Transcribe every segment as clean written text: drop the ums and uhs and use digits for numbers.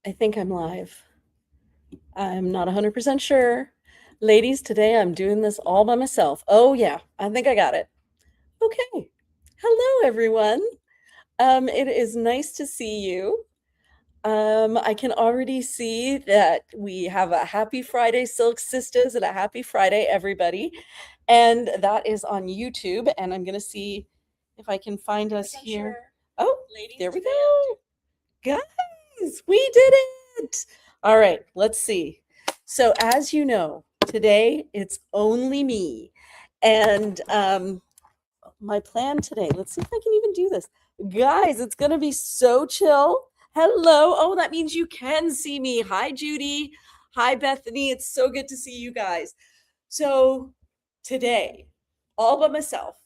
I think I'm live. I'm not 100% sure. Ladies, today I'm doing this all by myself. Oh, yeah, I think I got it. Okay. Hello, everyone. It is nice to see you. I can already see that we have a happy Friday, Silk Sisters, and a happy Friday, everybody. And that is on YouTube. And I'm going to see if I can find us here. Oh, there we go. Guys, we did it. All right, let's see. So, as you know, today it's only me. And my plan today, let's see if I can even do this. Guys, it's going to be so chill. Hello. Oh, that means you can see me. Hi, Judy. Hi, Bethany. It's so good to see you guys. So, today, all by myself,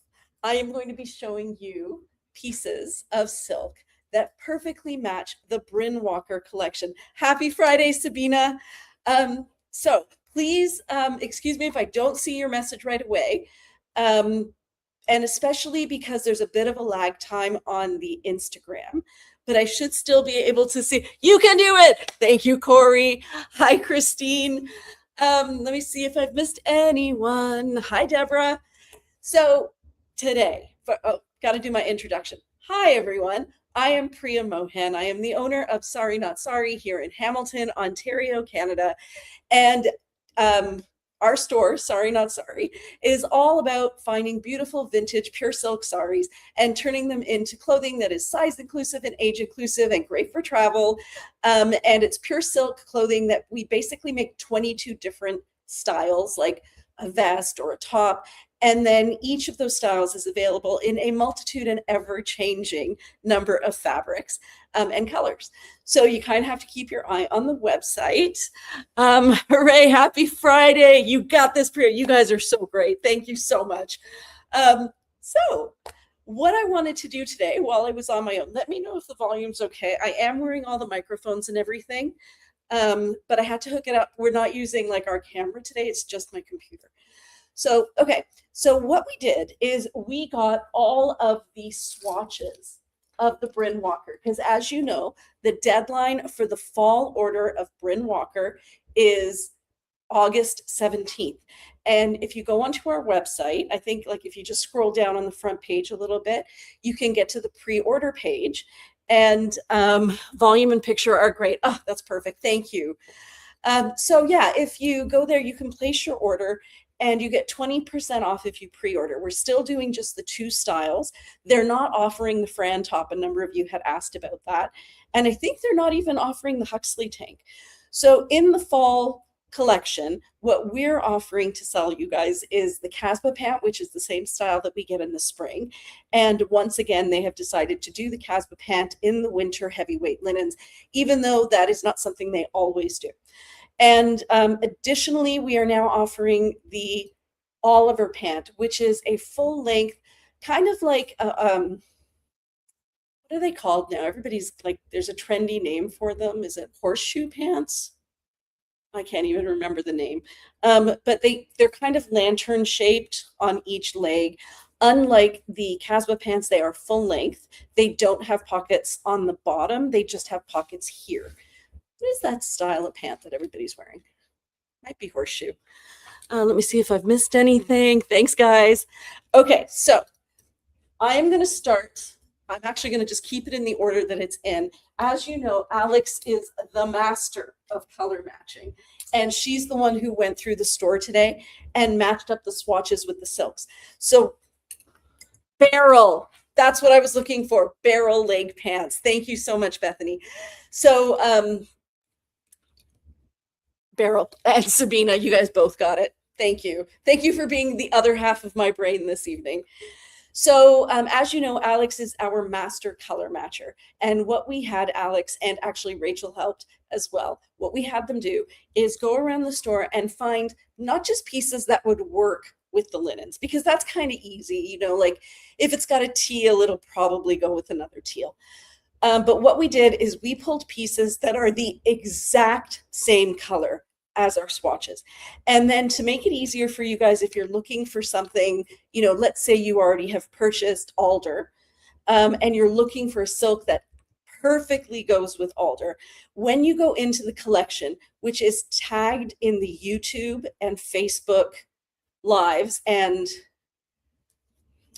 I am going to be showing you pieces of silk that perfectly match the Bryn Walker collection. Happy Friday, Sabina. So please excuse me if I don't see your message right away. And especially because there's a bit of a lag time on the Instagram, but I should still be able to see. You can do it. Thank you, Corey. Hi, Christine. Let me see if I've missed anyone. Hi, Deborah. So today, got to do my introduction. Hi, everyone. I am Priya Mohan. I am the owner of sariKNOTsari here in Hamilton, Ontario, Canada. And our store, sariKNOTsari, is all about finding beautiful vintage pure silk saris and turning them into clothing that is size inclusive and age inclusive and great for travel. And it's pure silk clothing that we basically make 22 different styles, like a vest or a top. And then each of those styles is available in a multitude and ever-changing number of fabrics and colors. So you kind of have to keep your eye on the website. Hooray, happy Friday. You got this, Priya. You guys are so great. Thank you so much. So what I wanted to do today while I was on my own, let me know if the volume's okay. I am wearing all the microphones and everything, but I had to hook it up. We're not using like our camera today. It's just my computer. So, okay. So what we did is we got all of the swatches of the Bryn Walker, because as you know, the deadline for the fall order of Bryn Walker is August 17th. And if you go onto our website, I think like if you just scroll down on the front page a little bit, you can get to the pre-order page, and volume and picture are great. Oh, that's perfect. Thank you. So yeah, if you go there, you can place your order and you get 20% off if you pre-order. We're still doing just the two styles. They're not offering the Fran top. A number of you had asked about that. And I think they're not even offering the Huxley tank. So in the fall collection, what we're offering to sell you guys is the Casbah pant, which is the same style that we get in the spring. And once again, they have decided to do the Casbah pant in the winter heavyweight linens, even though that is not something they always do. And additionally, we are now offering the Oliver pant, which is a full length, kind of like, what are they called now? Everybody's like, there's a trendy name for them. Is it horseshoe pants? I can't even remember the name. But they're kind of lantern shaped on each leg. Unlike the Casbah pants, they are full length. They don't have pockets on the bottom. They just have pockets here. What is that style of pant that everybody's wearing? Might be horseshoe. Let me see if I've missed anything. Thanks, guys. Okay, so I am going to start. I'm actually going to just keep it in the order that it's in. As you know, Alex is the master of color matching, and she's the one who went through the store today and matched up the swatches with the silks. So barrel, that's what I was looking for, barrel leg pants. Thank you so much, Bethany. So Beryl and Sabina, you guys both got it. Thank you. Thank you for being the other half of my brain this evening. So as you know, Alex is our master color matcher. And what we had Alex, and actually Rachel helped as well, what we had them do is go around the store and find not just pieces that would work with the linens, because that's kind of easy. You know, like if it's got a teal, it'll probably go with another teal. But what we did is we pulled pieces that are the exact same color as our swatches. And then to make it easier for you guys, if you're looking for something, you know, let's say you already have purchased alder and you're looking for a silk that perfectly goes with alder. When you go into the collection, which is tagged in the YouTube and Facebook lives and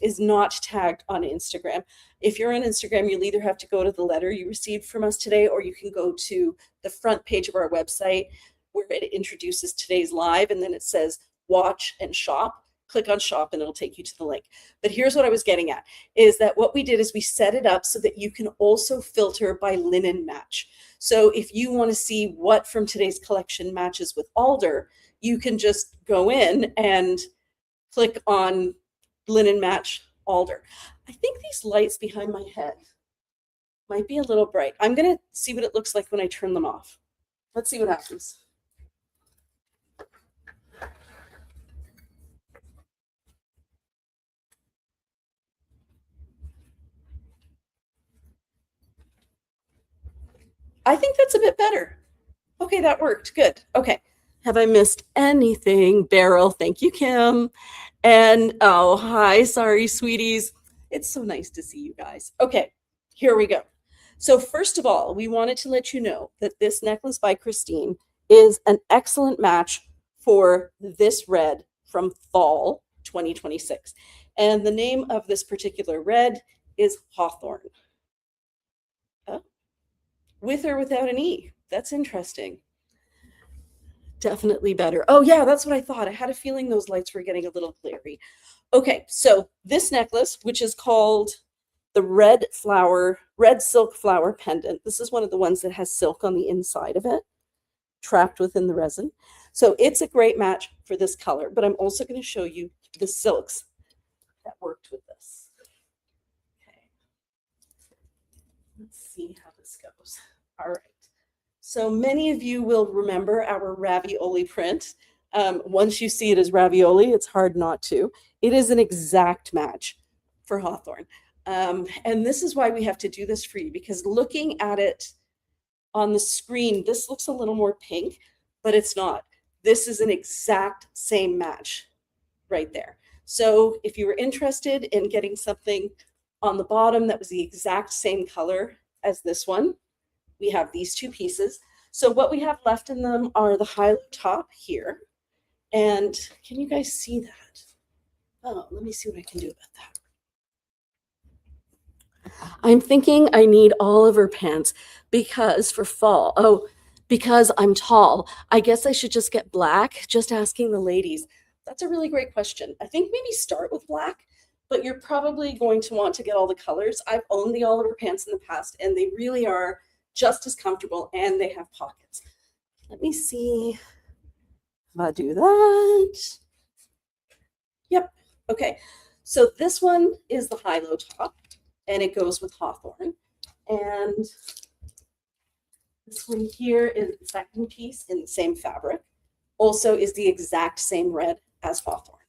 is not tagged on Instagram. If you're on Instagram, you'll either have to go to the letter you received from us today, or you can go to the front page of our website where it introduces today's live, and then it says watch and shop. Click on shop and it'll take you to the link. But here's what I was getting at, is that what we did is we set it up so that you can also filter by linen match. So if you want to see what from today's collection matches with alder, you can just go in and click on linen match alder. I think these lights behind my head might be a little bright. I'm going to see what it looks like when I turn them off. Let's see what happens. I think that's a bit better. Okay, that worked. Good. Okay. Have I missed anything? Beryl, thank you, Kim. And oh, hi, sorry, sweeties. It's so nice to see you guys. Okay, here we go. So first of all, we wanted to let you know that this necklace by Christine is an excellent match for this red from fall 2026. And the name of this particular red is Hawthorn. Oh, with or without an E. That's interesting. Definitely better. Oh yeah, that's what I thought. I had a feeling those lights were getting a little glary. Okay, so this necklace, which is called the red silk flower pendant. This is one of the ones that has silk on the inside of it, trapped within the resin. So it's a great match for this color, but I'm also going to show you the silks that worked with this. Okay. Let's see how this goes. All right. So many of you will remember our ravioli print. Once you see it as ravioli, it's hard not to. It is an exact match for Hawthorn. And this is why we have to do this for you, because looking at it on the screen, this looks a little more pink, but it's not. This is an exact same match right there. So if you were interested in getting something on the bottom that was the exact same color as this one, we have these two pieces. So what we have left in them are the high-low top here. And can you guys see that? Oh, let me see what I can do about that. I'm thinking I need Oliver pants because for fall. Oh, because I'm tall. I guess I should just get black. Just asking the ladies. That's a really great question. I think maybe start with black, but you're probably going to want to get all the colors. I've owned the Oliver pants in the past, and they really are just as comfortable, and they have pockets. Let me see if I do that. Yep. Okay. So this one is the high-low top, and it goes with Hawthorn. And this one here is the second piece in the same fabric. Also is the exact same red as Hawthorn.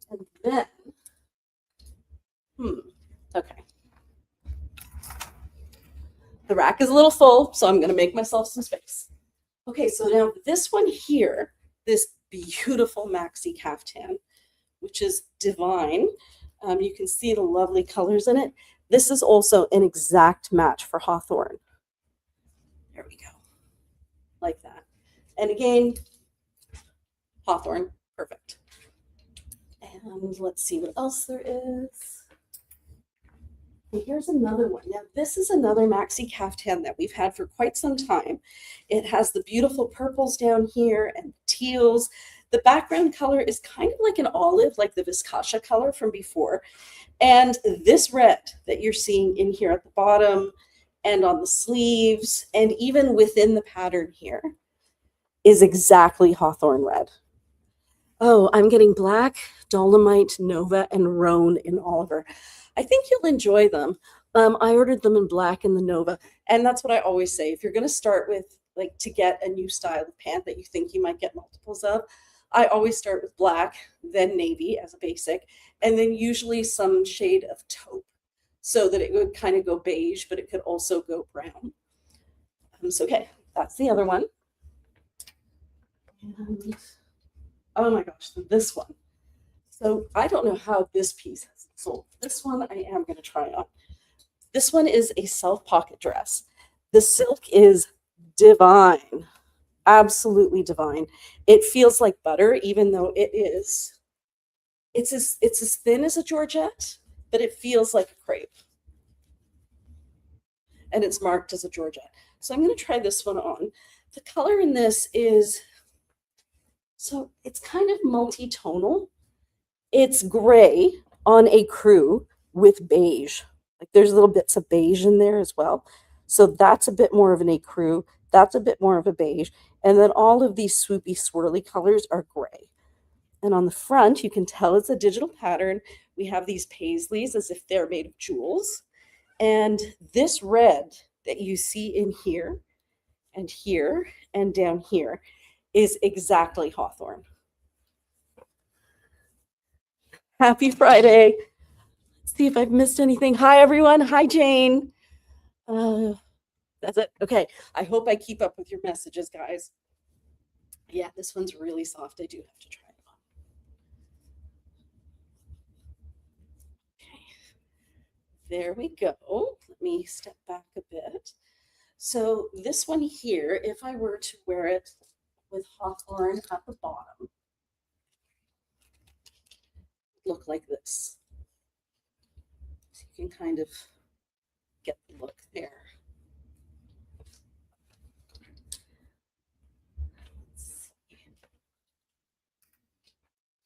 And then, okay. The rack is a little full, so I'm going to make myself some space. Okay, so now this one here, this beautiful maxi caftan, which is divine. You can see the lovely colors in it. This is also an exact match for Hawthorn. There we go, like that. And again, Hawthorn, perfect. And let's see what else there is. And here's another one. Now, this is another maxi caftan that we've had for quite some time. It has the beautiful purples down here and teals. The background color is kind of like an olive, like the Viscasha color from before. And this red that you're seeing in here at the bottom and on the sleeves and even within the pattern here is exactly Hawthorn red. Oh, I'm getting black, Dolomite, Nova, and Roan in Oliver. I think you'll enjoy them. I ordered them in black in the Nova, and that's what I always say. If you're going to start with, like, to get a new style of pant that you think you might get multiples of, I always start with black, then navy as a basic, and then usually some shade of taupe so that it would kind of go beige, but it could also go brown. So, okay, that's the other one. And, oh my gosh, this one. So I don't know how this piece has sold. This one I am going to try on. This one is a self-pocket dress. The silk is divine, absolutely divine. It feels like butter, even though it's as thin as a georgette, but it feels like a crepe. And it's marked as a georgette. So I'm going to try this one on. The color in this is, so it's kind of multi-tonal. It's gray on a crew with beige. Like there's little bits of beige in there as well. So that's a bit more of an ecru. That's a bit more of a beige. And then all of these swoopy, swirly colors are gray. And on the front, you can tell it's a digital pattern. We have these paisleys as if they're made of jewels. And this red that you see in here and down here is exactly hawthorn. Happy Friday. Let's see if I've missed anything. Hi, everyone. Hi, Jane. That's it. Okay. I hope I keep up with your messages, guys. Yeah, this one's really soft. I do have to try it on. Okay. There we go. Let me step back a bit. So this one here, if I were to wear it with hawthorn at the bottom, look like this. So you can kind of get the look there.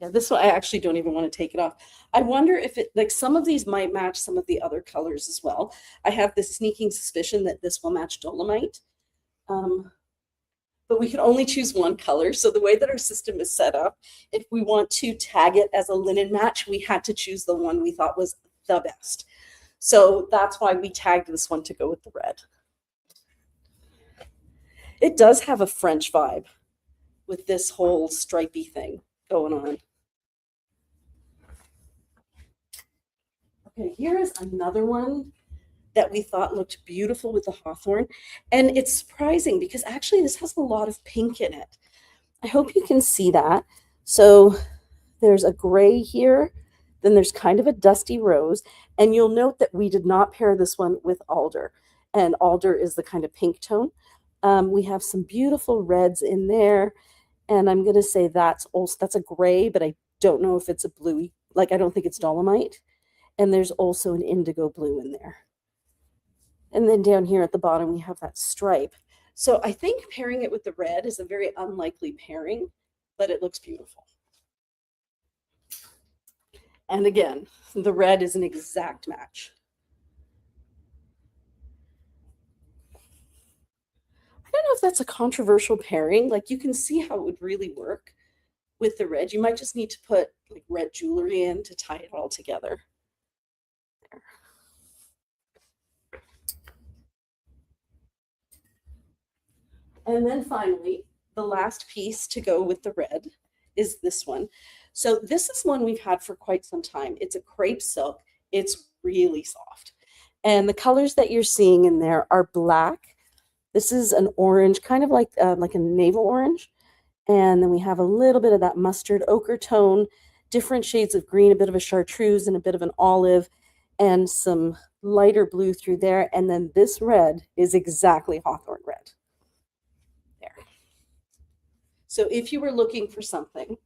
Yeah, this one I actually don't even want to take it off. I wonder if it, like, some of these might match some of the other colors as well. I have this sneaking suspicion that this will match dolomite. But we can only choose one color. So the way that our system is set up, if we want to tag it as a linen match, we had to choose the one we thought was the best. So that's why we tagged this one to go with the red. It does have a French vibe with this whole stripy thing going on. Okay, here is another one that we thought looked beautiful with the hawthorn. And it's surprising because actually this has a lot of pink in it. I hope you can see that. So there's a gray here, then there's kind of a dusty rose. And you'll note that we did not pair this one with alder. And alder is the kind of pink tone. We have some beautiful reds in there. And I'm going to say that's a gray, but I don't know if it's a bluey. Like, I don't think it's dolomite. And there's also an indigo blue in there. And then down here at the bottom, we have that stripe. So I think pairing it with the red is a very unlikely pairing, but it looks beautiful. And again, the red is an exact match. I don't know if that's a controversial pairing. Like, you can see how it would really work with the red. You might just need to put like red jewelry in to tie it all together. There. And then finally, the last piece to go with the red is this one. So this is one we've had for quite some time. It's a crepe silk. It's really soft. And the colors that you're seeing in there are black. This is an orange, kind of like a navel orange. And then we have a little bit of that mustard ochre tone, different shades of green, a bit of a chartreuse and a bit of an olive, and some lighter blue through there. And then this red is exactly hawthorn red. There. So if you were looking for something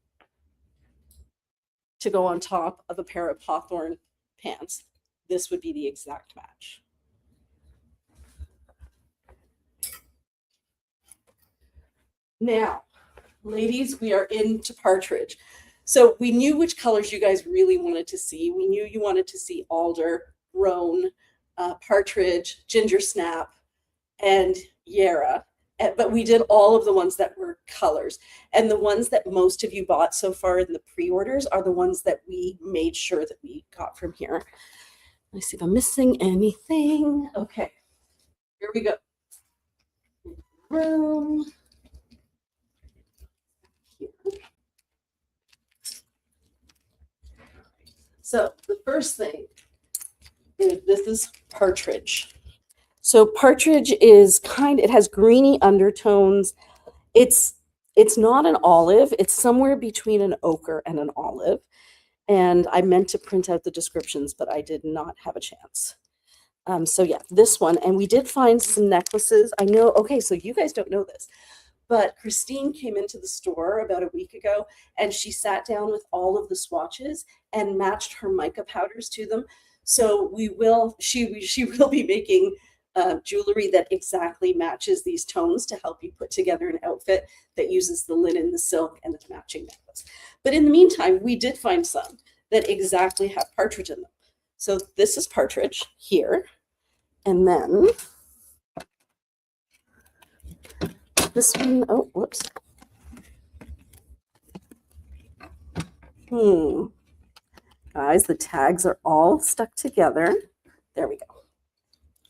to go on top of a pair of hawthorn pants, this would be the exact match. Now, ladies, we are into partridge. So we knew which colors you guys really wanted to see. We knew you wanted to see alder, roan, partridge, ginger snap, and yarrow. But we did all of the ones that were colors. And the ones that most of you bought so far in the pre-orders are the ones that we made sure that we got from here. Let's see if I'm missing anything. Okay, here we go. Room. Here. So the first thing is this is partridge. So partridge is it has greeny undertones. It's not an olive. It's somewhere between an ochre and an olive. And I meant to print out the descriptions, but I did not have a chance. So yeah, this one. And we did find some necklaces. I know, okay, so you guys don't know this, but Christine came into the store about a week ago and she sat down with all of the swatches and matched her mica powders to them. So she will be making jewelry that exactly matches these tones to help you put together an outfit that uses the linen, the silk, and the matching necklace. But in the meantime, we did find some that exactly have partridge in them. So this is partridge here. And then this one, oh, whoops. Guys, the tags are all stuck together. There we go.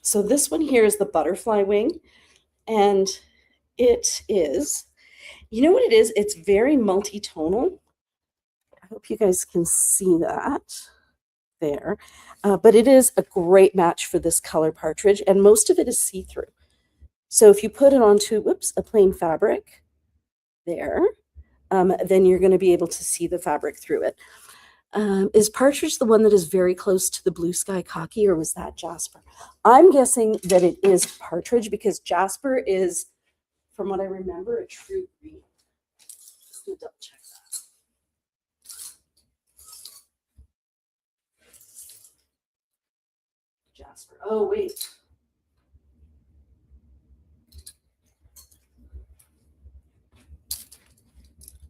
So this one here is the butterfly wing, and it is, you know what it is? It's very multi-tonal. I hope you guys can see that there. But it is a great match for this color partridge, and most of it is see-through. So if you put it onto, whoops, a plain fabric there, then you're going to be able to see the fabric through it. Is partridge the one that is very close to the blue sky khaki, or was that jasper? I'm guessing that it is partridge because jasper is, from what I remember, a true green. Just gonna double check that. Jasper. Oh, wait.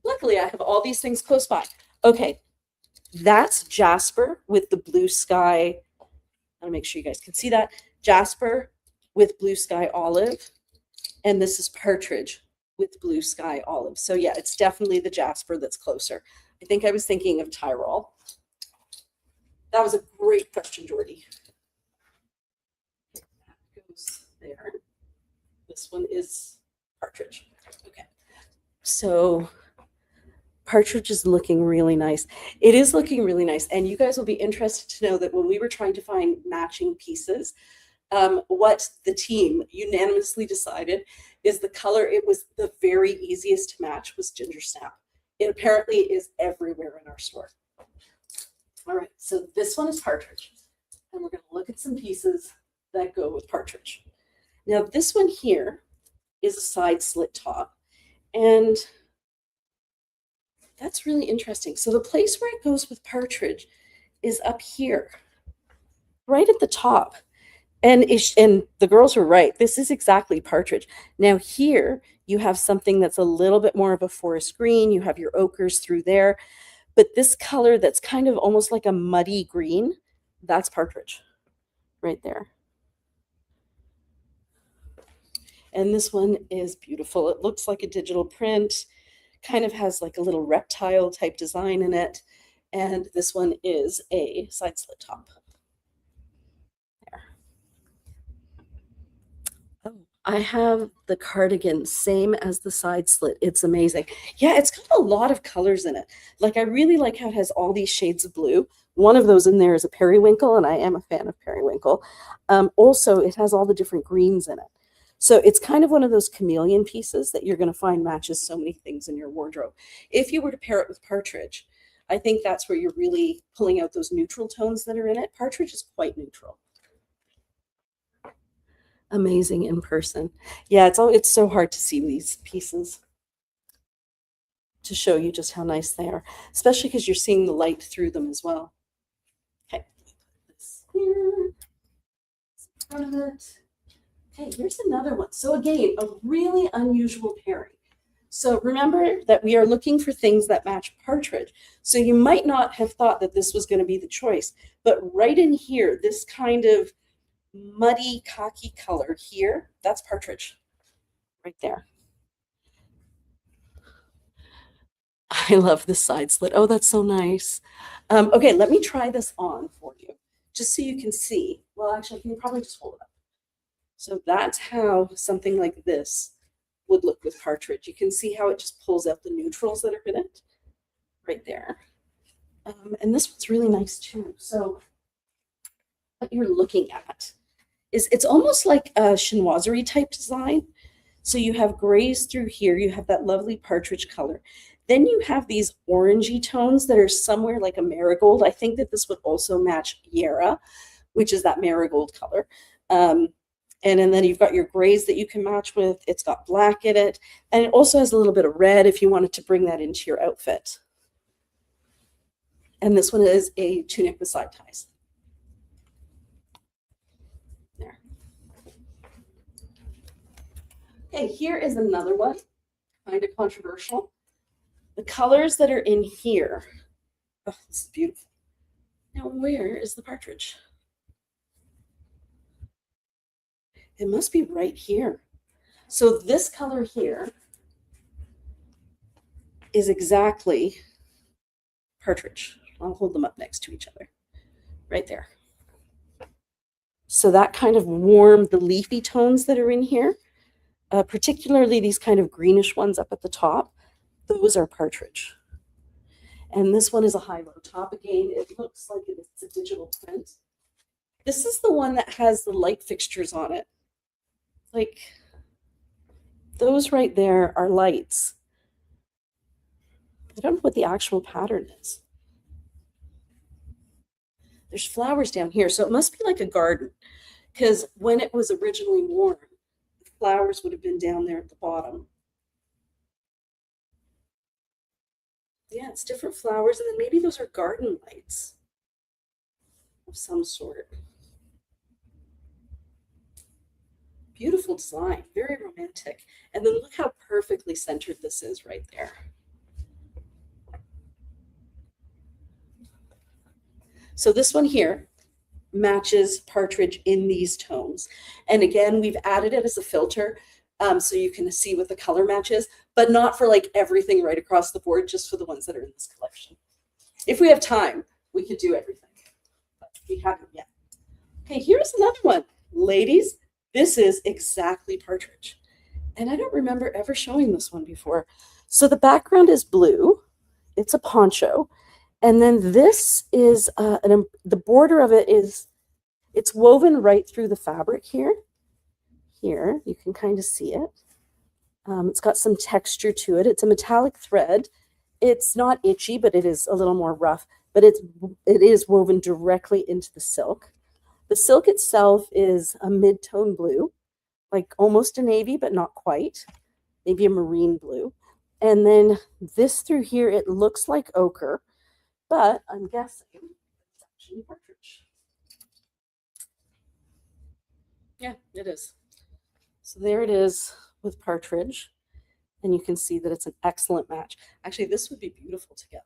Luckily, I have all these things close by. Okay, that's jasper with the blue sky. I'll make sure you guys can see that. Jasper with blue sky olive. And this is partridge with blue sky olive. So yeah, it's definitely the jasper that's closer. I think I was thinking of Tyrol. That was a great question, Jordy. That goes there. This one is partridge. Okay. So partridge is looking really nice. It is looking really nice. And you guys will be interested to know that when we were trying to find matching pieces, what the team unanimously decided is the color it was the very easiest to match was ginger snap. It apparently is everywhere in our store. All right, so this one is partridge. And we're going to look at some pieces that go with partridge. Now this one here is a side slit top. And that's really interesting. So the place where it goes with partridge is up here, right at the top. And the girls were right. This is exactly partridge. Now here you have something that's a little bit more of a forest green. You have your ochres through there. But this color that's kind of almost like a muddy green, that's partridge right there. And this one is beautiful. It looks like a digital print. Kind of has like a little reptile type design in it. And this one is a side slit top. There. Oh, I have the cardigan, same as the side slit. It's amazing. Yeah, it's got a lot of colors in it. Like I really like how it has all these shades of blue. One of those in there is a periwinkle, and I am a fan of periwinkle. Also, it has all the different greens in it. So it's kind of one of those chameleon pieces that you're going to find matches so many things in your wardrobe. If you were to pair it with partridge, I think that's where you're really pulling out those neutral tones that are in it. Partridge is quite neutral. Amazing in person. Yeah, it's so hard to see these pieces to show you just how nice they are, especially because you're seeing the light through them as well. Okay, this here, in front of it. Okay, here's another one. So again, a really unusual pairing. So remember that we are looking for things that match partridge. So you might not have thought that this was going to be the choice, but right in here, this kind of muddy khaki color here, that's partridge right there. I love the side slit. Oh, that's so nice. Okay, let me try this on for you, just so you can see. Well, actually, I can probably just hold it up. So that's how something like this would look with partridge. You can see how it just pulls out the neutrals that are in it right there. And this one's really nice too. So what you're looking at is it's almost like a chinoiserie type design. So you have grays through here. You have that lovely partridge color. Then you have these orangey tones that are somewhere like a marigold. I think that this would also match Yarra. which is that marigold color. And then you've got your grays that you can match with. It's got black in it. And it also has a little bit of red if you wanted to bring that into your outfit. And this one is a tunic with side ties. There. Okay, here is another one, kind of controversial. The colors that are in here. Oh, this is beautiful. Now, where is the partridge? It must be right here. So this color here is exactly partridge. I'll hold them up next to each other, right there. So that kind of warm, the leafy tones that are in here, particularly these kind of greenish ones up at the top, those are partridge. And this one is a high-low top. Again, it looks like it's a digital print. This is the one that has the light fixtures on it. Like, those right there are lights. I don't know what the actual pattern is. There's flowers down here, so it must be like a garden, because when it was originally worn, the flowers would have been down there at the bottom. Yeah, it's different flowers, and then maybe those are garden lights of some sort. Beautiful design, very romantic. And then look how perfectly centered this is right there. So this one here matches partridge in these tones. And again, we've added it as a filter so you can see what the color matches, but not for like everything right across the board, just for the ones that are in this collection. If we have time, we could do everything, but we haven't yet. Okay, here's another one. Ladies, this is exactly partridge. And I don't remember ever showing this one before. So the background is blue. It's a poncho. And then this is, the border of it is, it's woven right through the fabric here. Here, you can kind of see it. It's got some texture to it. It's a metallic thread. It's not itchy, but it is a little more rough. But it is woven directly into the silk. The silk itself is a mid-tone blue, like almost a navy, but not quite. Maybe a marine blue. And then this through here, it looks like ochre, but I'm guessing it's actually partridge. Yeah, it is. So there it is with partridge. And you can see that it's an excellent match. Actually, this would be beautiful together.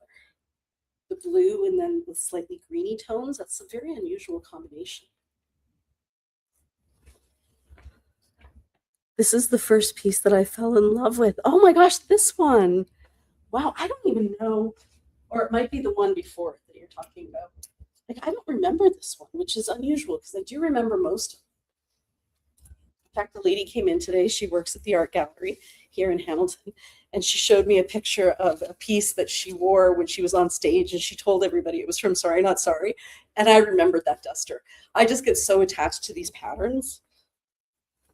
The blue and then with slightly greeny tones, that's a very unusual combination. This is the first piece that I fell in love with. Oh my gosh, this one. Wow, I don't even know. Or it might be the one before that you're talking about. Like, I don't remember this one, which is unusual because I do remember most of them. In fact, the lady came in today. She works at the art gallery here in Hamilton, and she showed me a picture of a piece that she wore when she was on stage, and she told everybody it was from sariKNOTsari, and I remembered that duster. I just get so attached to these patterns.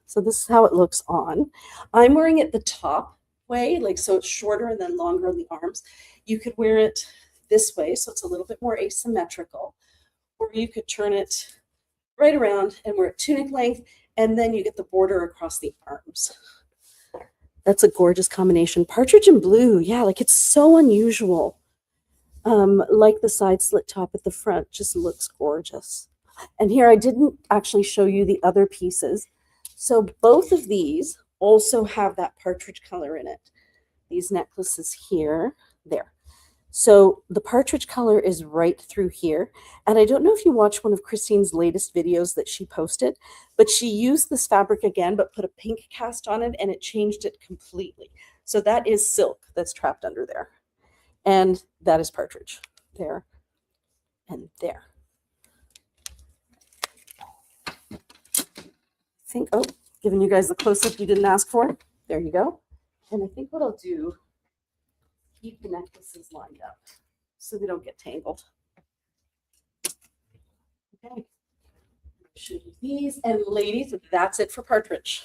So this is how it looks on. I'm wearing it the top way, like so it's shorter and then longer on the arms. You could wear it this way, so it's a little bit more asymmetrical, or you could turn it right around and wear it tunic length, and then you get the border across the arms. That's a gorgeous combination. Partridge and blue, yeah, like it's so unusual. Like the side slit top at the front, just looks gorgeous. And here I didn't actually show you the other pieces. So both of these also have that partridge color in it. These necklaces here, there. So the partridge color is right through here. And I don't know if you watched one of Christine's latest videos that she posted, but she used this fabric again, but put a pink cast on it and it changed it completely. So that is silk that's trapped under there. And that is partridge there and there. I think, oh, giving you guys the close-up you didn't ask for. There you go. And I think what I'll do, keep the necklaces lined up so they don't get tangled. Okay, show you these. And ladies, that's it for partridge.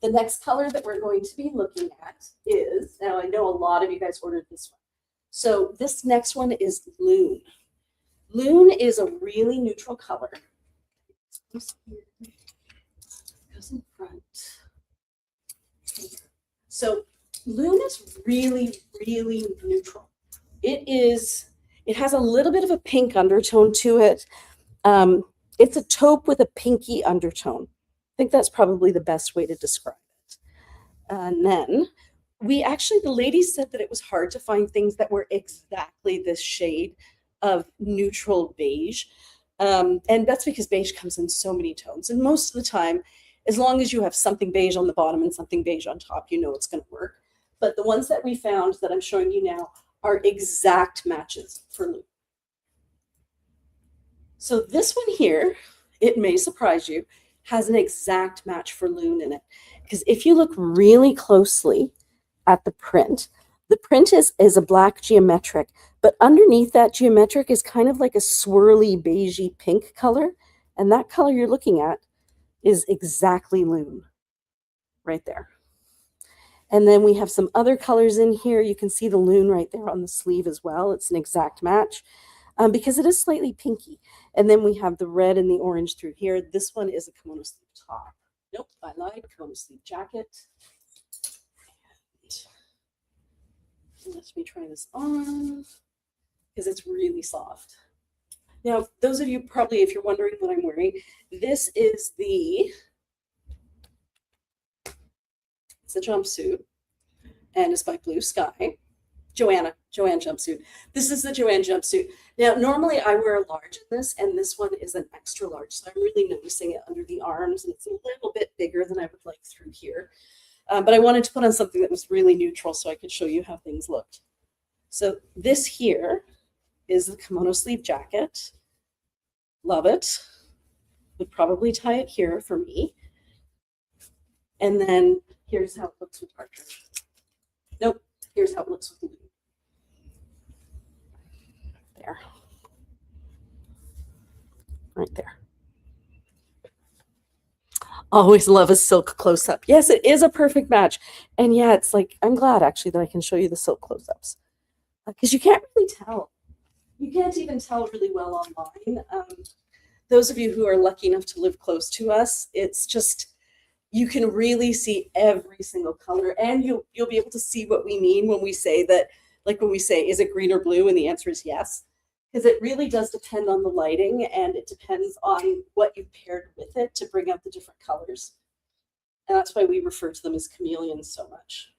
The next color that we're going to be looking at is, now I know a lot of you guys ordered this one. So this next one is Loon. Loon is a really neutral color. Goes in front. So Loon is really, really neutral. It has a little bit of a pink undertone to it. It's a taupe with a pinky undertone. I think that's probably the best way to describe it. And then the ladies said that it was hard to find things that were exactly this shade of neutral beige. And that's because beige comes in so many tones. And most of the time, as long as you have something beige on the bottom and something beige on top, you know it's going to work. But the ones that we found that I'm showing you now are exact matches for Loon. So this one here, it may surprise you, has an exact match for Loon in it. Because if you look really closely at the print is a black geometric, but underneath that geometric is kind of like a swirly beigey pink color. And that color you're looking at is exactly Loon right there. And then we have some other colors in here. You can see the Loon right there on the sleeve as well. It's an exact match because it is slightly pinky. And then we have the red and the orange through here. This one is a kimono sleeve top. Nope, I lied. Kimono sleeve jacket. And let me try this on because it's really soft. Now, those of you probably, if you're wondering what I'm wearing, this is it's a jumpsuit, and it's by Blue Sky. Joanne jumpsuit. This is the Joanne jumpsuit. Now, normally I wear a large in this, and this one is an extra large, so I'm really noticing it under the arms, and it's a little bit bigger than I would like through here. But I wanted to put on something that was really neutral so I could show you how things looked. So this here is the kimono sleeve jacket. Love it. Would probably tie it here for me. And then here's how it looks with partridge. Nope, here's how it looks with Loon. There. Right there. Always love a silk close-up. Yes, it is a perfect match. And yeah, it's like, I'm glad actually that I can show you the silk close-ups. Because you can't really tell. You can't even tell really well online. Those of you who are lucky enough to live close to us, it's just, you can really see every single color, and you'll be able to see what we mean when we say that, like when we say, is it green or blue? And the answer is yes, because it really does depend on the lighting, and it depends on what you've paired with it to bring out the different colors. And that's why we refer to them as chameleons so much.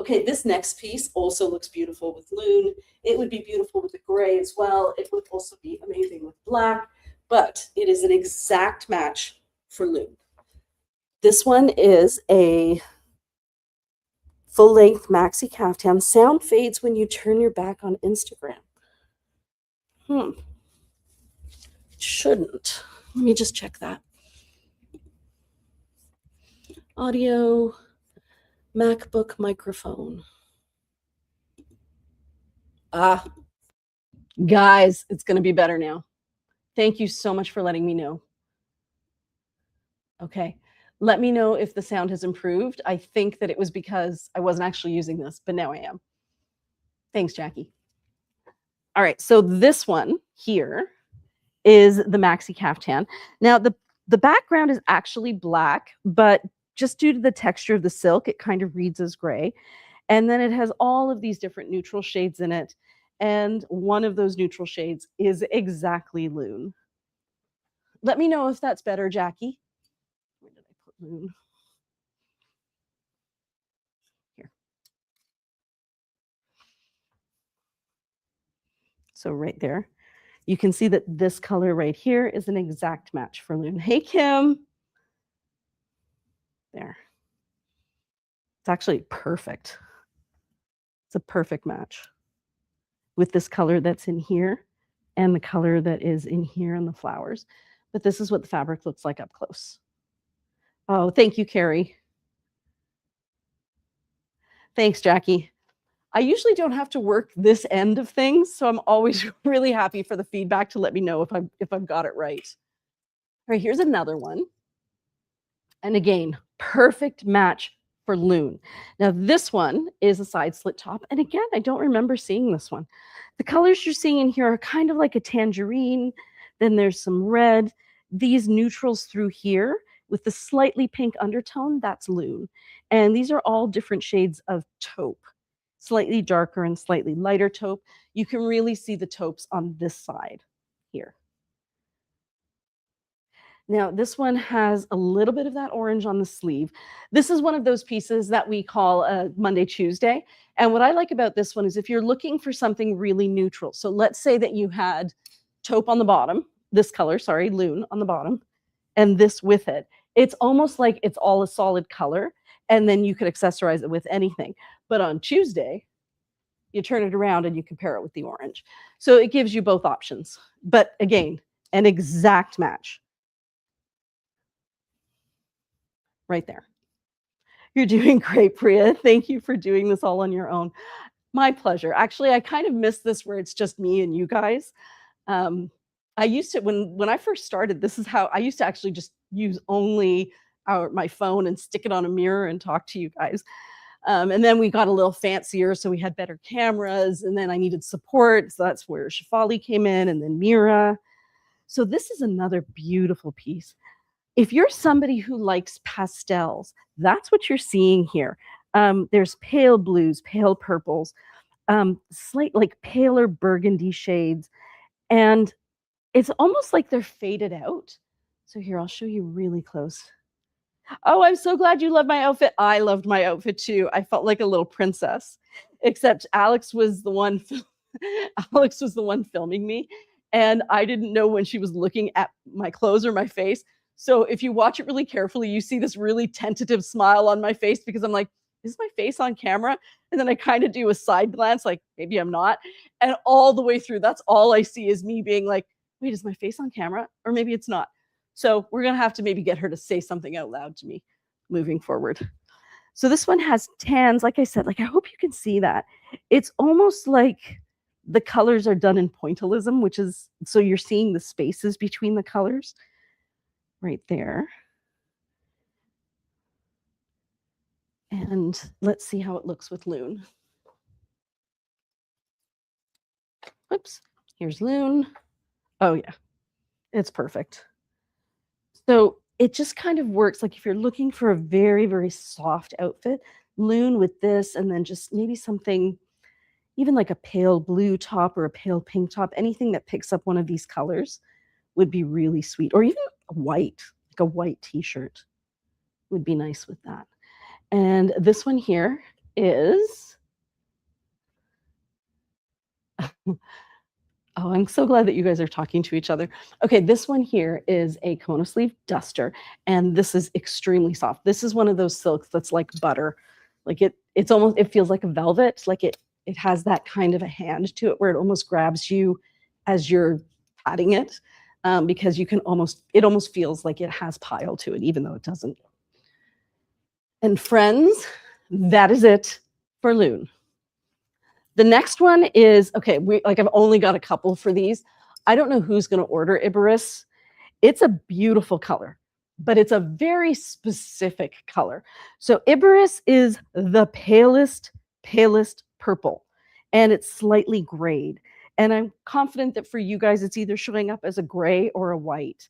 Okay, this next piece also looks beautiful with Loon. It would be beautiful with the gray as well. It would also be amazing with black, but it is an exact match for Loon. This one is a full-length maxi caftan. Sound fades when you turn your back on Instagram. Shouldn't. Let me just check that. Audio, MacBook microphone. Guys, it's going to be better now. Thank you so much for letting me know. Okay. Let me know if the sound has improved. I think that it was because I wasn't actually using this, but now I am. Thanks, Jackie. All right. So this one here is the maxi caftan. Now, the background is actually black, but just due to the texture of the silk, it kind of reads as gray. And then it has all of these different neutral shades in it. And one of those neutral shades is exactly Loon. Let me know if that's better, Jackie. Where did I put Loon? Here. So right there, you can see that this color right here is an exact match for Loon. Hey, Kim. There. It's actually perfect. It's a perfect match with this color that's in here and the color that is in here in the flowers. But this is what the fabric looks like up close. Oh, thank you, Carrie. Thanks, Jackie. I usually don't have to work this end of things, so I'm always really happy for the feedback to let me know if I've got it right. All right, here's another one. And again, perfect match for Loon. Now, this one is a side slit top. And again, I don't remember seeing this one. The colors you're seeing in here are kind of like a tangerine, Then there's some red. These neutrals through here with the slightly pink undertone, that's Loon. And these are all different shades of taupe, slightly darker and slightly lighter taupe. You can really see the taupes on this side here. Now, this one has a little bit of that orange on the sleeve. This is one of those pieces that we call a Monday, Tuesday. And what I like about this one is if you're looking for something really neutral. So let's say that you had taupe on the bottom, this color, sorry, Loon on the bottom, and this with it. It's almost like it's all a solid color, and then you could accessorize it with anything. But on Tuesday, you turn it around and you compare it with the orange. So it gives you both options. But again, an exact match. Right there. You're doing great, Priya. Thank you for doing this all on your own. My pleasure. Actually, I kind of miss this where it's just me and you guys. I used to, when I first started, this is how I used to actually just use only my phone and stick it on a mirror and talk to you guys. And then we got a little fancier, so we had better cameras, and then I needed support. So that's where Shefali came in, and then Mira. So this is another beautiful piece. If you're somebody who likes pastels, that's what you're seeing here. There's pale blues, pale purples, slight like paler burgundy shades, and it's almost like they're faded out. So here, I'll show you really close. Oh, I'm so glad you love my outfit. I loved my outfit too. I felt like a little princess, except Alex was the one Alex was the one filming me, and I didn't know when she was looking at my clothes or my face. So if you watch it really carefully, you see this really tentative smile on my face because I'm like, is my face on camera? And then I kind of do a side glance, like maybe I'm not. And all the way through, that's all I see is me being like, wait, is my face on camera? Or maybe it's not. So we're going to have to maybe get her to say something out loud to me moving forward. So this one has tans. Like I said, like I hope you can see that. It's almost like the colors are done in pointillism, which is, so you're seeing the spaces between the colors right there. And let's see how it looks with Loon. Whoops, here's Loon. Oh yeah, it's perfect. So it just kind of works like if you're looking for a very, very soft outfit, Loon with this, and then just maybe something, even like a pale blue top or a pale pink top, anything that picks up one of these colors would be really sweet. Or even white, like a white t-shirt would be nice with that. And this one here is, oh, I'm so glad that you guys are talking to each other. Okay, this one here is a kimono sleeve duster, and this is extremely soft. This is one of those silks that's like butter. Like it's almost, it feels like a velvet, like it has that kind of a hand to it where it almost grabs you as you're patting it, because you can almost, it almost feels like it has pile to it, even though it doesn't. And friends, that is it for Loon. The next one is, okay, I've only got a couple for these. I don't know who's going to order Iberis. It's a beautiful color, but it's a very specific color. So Iberis is the palest purple, and it's slightly grayed. And I'm confident that for you guys, it's either showing up as a gray or a white.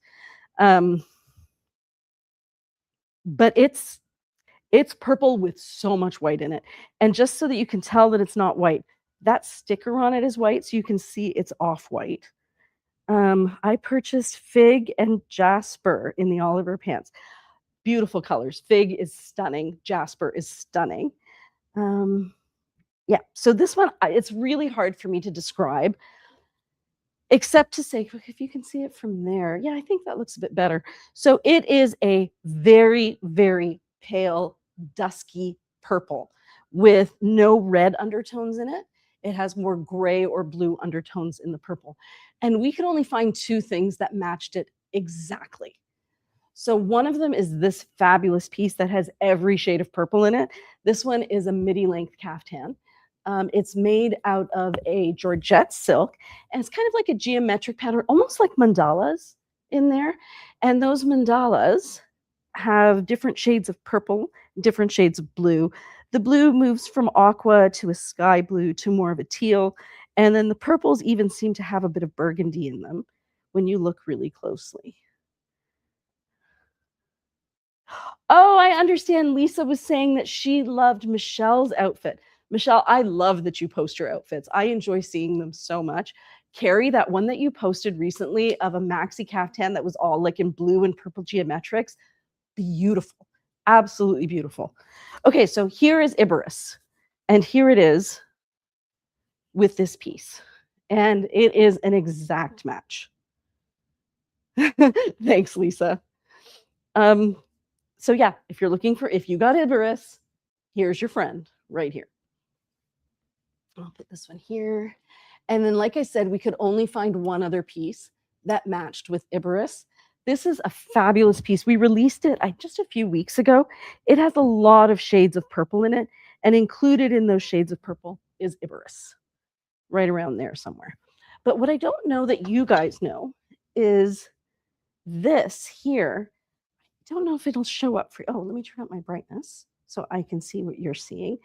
But it's purple with so much white in it. And just so that you can tell that it's not white, that sticker on it is white, so you can see it's off-white. I purchased Fig and Jasper in the Oliver pants. Beautiful colors. Fig is stunning. Jasper is stunning. Yeah, so this one, it's really hard for me to describe, except to say, if you can see it from there, yeah, I think that looks a bit better. So it is a very, very pale, dusky purple with no red undertones in it. It has more gray or blue undertones in the purple. And we could only find two things that matched it exactly. So one of them is this fabulous piece that has every shade of purple in it. This one is a midi length caftan. It's made out of a Georgette silk, and it's kind of like a geometric pattern, almost like mandalas in there. And those mandalas have different shades of purple, different shades of blue. The blue moves from aqua to a sky blue to more of a teal. And then the purples even seem to have a bit of burgundy in them, when you look really closely. Oh, I understand. Lisa was saying that she loved Michelle's outfit. Michelle, I love that you post your outfits. I enjoy seeing them so much. Carrie, that one that you posted recently of a maxi caftan that was all like in blue and purple geometrics, beautiful. Absolutely beautiful. Okay, so here is Iberus. And here it is with this piece. And it is an exact match. Thanks, Lisa. So yeah, if you're looking for, if you got Iberus, here's your friend right here. I'll put this one here. And then, like I said, we could only find one other piece that matched with Iberus. This is a fabulous piece. We released it just a few weeks ago. It has a lot of shades of purple in it, and included in those shades of purple is Iberus, right around there somewhere. But what I don't know that you guys know is this here. I don't know if it'll show up for you. Oh, let me turn up my brightness so I can see what you're seeing.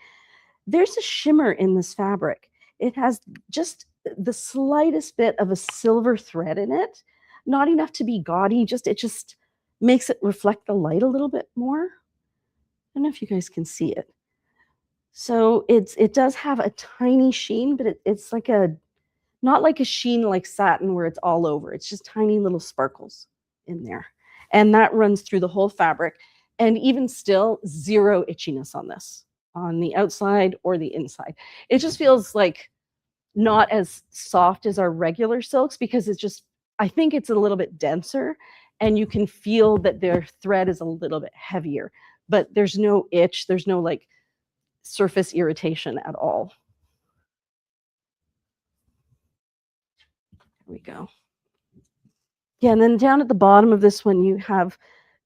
There's a shimmer in this fabric. It has just the slightest bit of a silver thread in it, not enough to be gaudy, it just makes it reflect the light a little bit more. I don't know if you guys can see it. So it does have a tiny sheen, but it's like not like a sheen like satin where it's all over. It's just tiny little sparkles in there. And that runs through the whole fabric. And even still, zero itchiness on this, on the outside or the inside. It just feels like not as soft as our regular silks because I think it's a little bit denser and you can feel that their thread is a little bit heavier, but there's no itch. There's no like surface irritation at all. There we go. Yeah, and then down at the bottom of this one, you have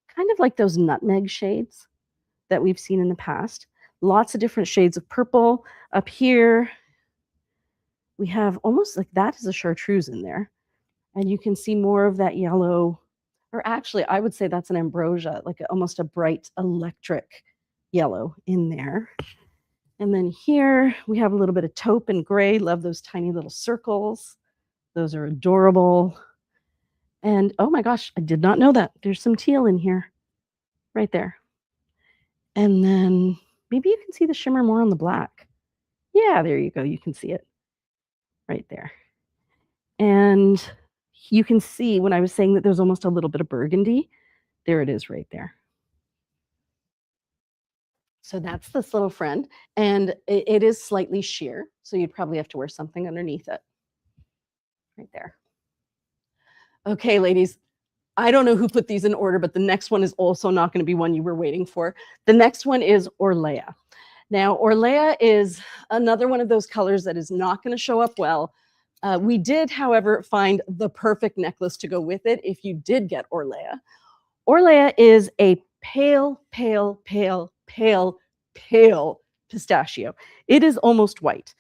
kind of like those nutmeg shades that we've seen in the past. Lots of different shades of purple. Up here, we have almost like that is a chartreuse in there. And you can see more of that yellow, or actually, I would say that's an ambrosia, like almost a bright electric yellow in there. And then here, we have a little bit of taupe and gray. Love those tiny little circles. Those are adorable. And oh my gosh, I did not know that. There's some teal in here, right there. And then maybe you can see the shimmer more on the black. Yeah, there you go. You can see it right there. And you can see when I was saying that there's almost a little bit of burgundy, there it is right there. So that's this little friend. And it is slightly sheer. So you'd probably have to wear something underneath it. Right there. Okay, ladies, I don't know who put these in order, but the next one is also not going to be one you were waiting for. The next one is Orlea. Now, Orlea is another one of those colors that is not going to show up well. We did, however, find the perfect necklace to go with it if you did get Orlea. Orlea is a pale, pale, pale, pale, pale pistachio. It is almost white.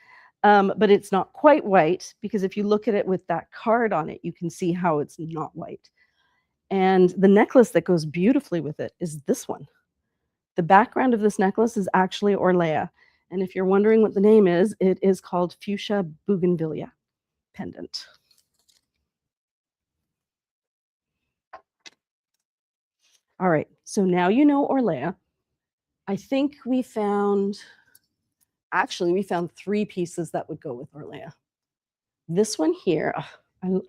But it's not quite white because if you look at it with that card on it, you can see how it's not white. And the necklace that goes beautifully with it is this one. The background of this necklace is actually Orlea. And if you're wondering what the name is, it is called Fuchsia Bougainvillea pendant. All right, so now you know Orlea. I think we found 3 pieces that would go with Orlea. This one here,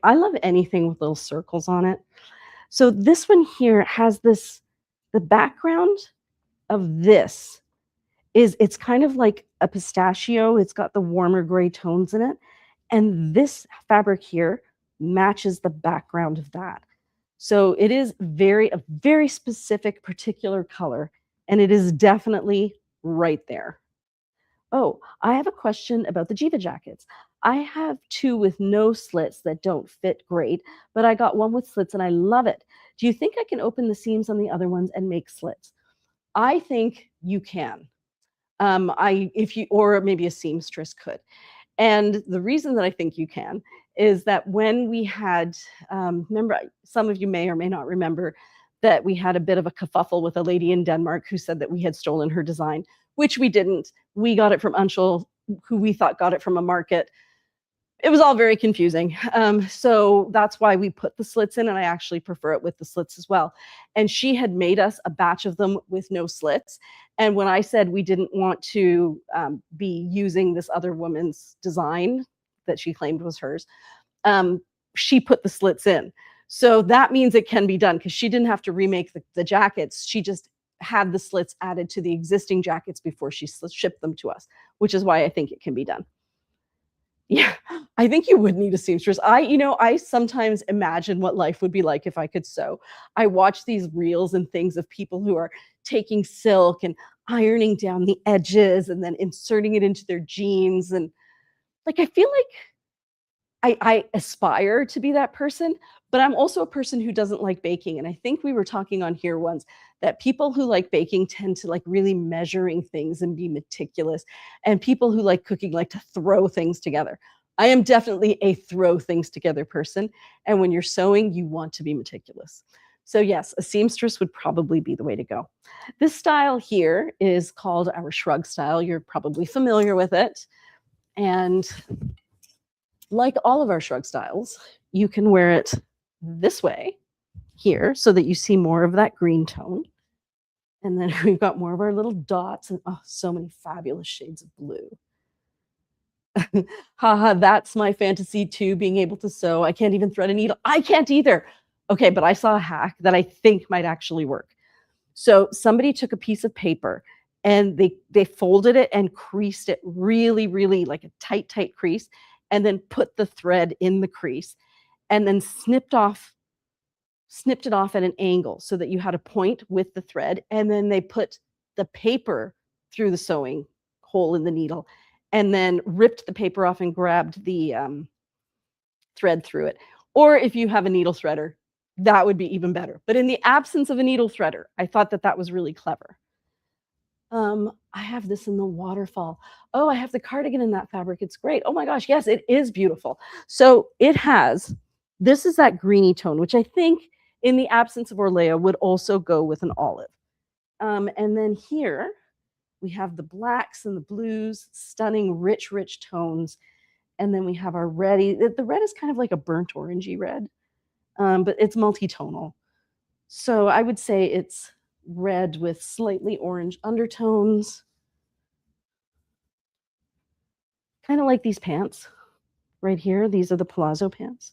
I love anything with little circles on it. So this one here has the background of this it's kind of like a pistachio. It's got the warmer gray tones in it. And this fabric here matches the background of that. So it is a very specific particular color, and it is definitely right there. Oh, I have a question about the Jiva jackets. I have 2 with no slits that don't fit great, but I got one with slits and I love it. Do you think I can open the seams on the other ones and make slits? I think you can. Or maybe a seamstress could. And the reason that I think you can is that when we had, remember, some of you may or may not remember that we had a bit of a kerfuffle with a lady in Denmark who said that we had stolen her design, which we didn't. We got it from Anshul, who we thought got it from a market. it was all very confusing. So that's why we put the slits in, and I actually prefer it with the slits as well. And she had made us a batch of them with no slits. And when I said we didn't want to be using this other woman's design that she claimed was hers, she put the slits in. So that means it can be done, because she didn't have to remake the jackets. She just had the slits added to the existing jackets before she shipped them to us, which is why I think it can be done. Yeah, I think you would need a seamstress. I sometimes imagine what life would be like if I could sew. I watch these reels and things of people who are taking silk and ironing down the edges and then inserting it into their jeans. And like, I feel like I aspire to be that person, but I'm also a person who doesn't like baking. And I think we were talking on here once that people who like baking tend to like really measuring things and be meticulous. And people who like cooking like to throw things together. I am definitely a throw things together person. And when you're sewing, you want to be meticulous. So yes, a seamstress would probably be the way to go. This style here is called our shrug style. You're probably familiar with it. And like all of our shrug styles, you can wear it this way here so that you see more of that green tone. And then we've got more of our little dots and so many fabulous shades of blue. Haha, that's my fantasy too, being able to sew. I can't even thread a needle. I can't either. Okay, but I saw a hack that I think might actually work. So somebody took a piece of paper and they folded it and creased it really, really like a tight crease, and then put the thread in the crease and then snipped it off at an angle so that you had a point with the thread. And then they put the paper through the sewing hole in the needle and then ripped the paper off and grabbed the thread through it. Or if you have a needle threader, that would be even better. But in the absence of a needle threader, I thought that was really clever. I have this in the waterfall. Oh, I have the cardigan in that fabric. It's great. Oh my gosh, yes, it is beautiful. So this is that greeny tone, which I think in the absence of Orlea would also go with an olive. And then here we have the blacks and the blues, stunning, rich tones. And then we have our red. The red is kind of like a burnt orangey red, but it's multi-tonal. So I would say it's red with slightly orange undertones. Kind of like these pants right here. These are the palazzo pants.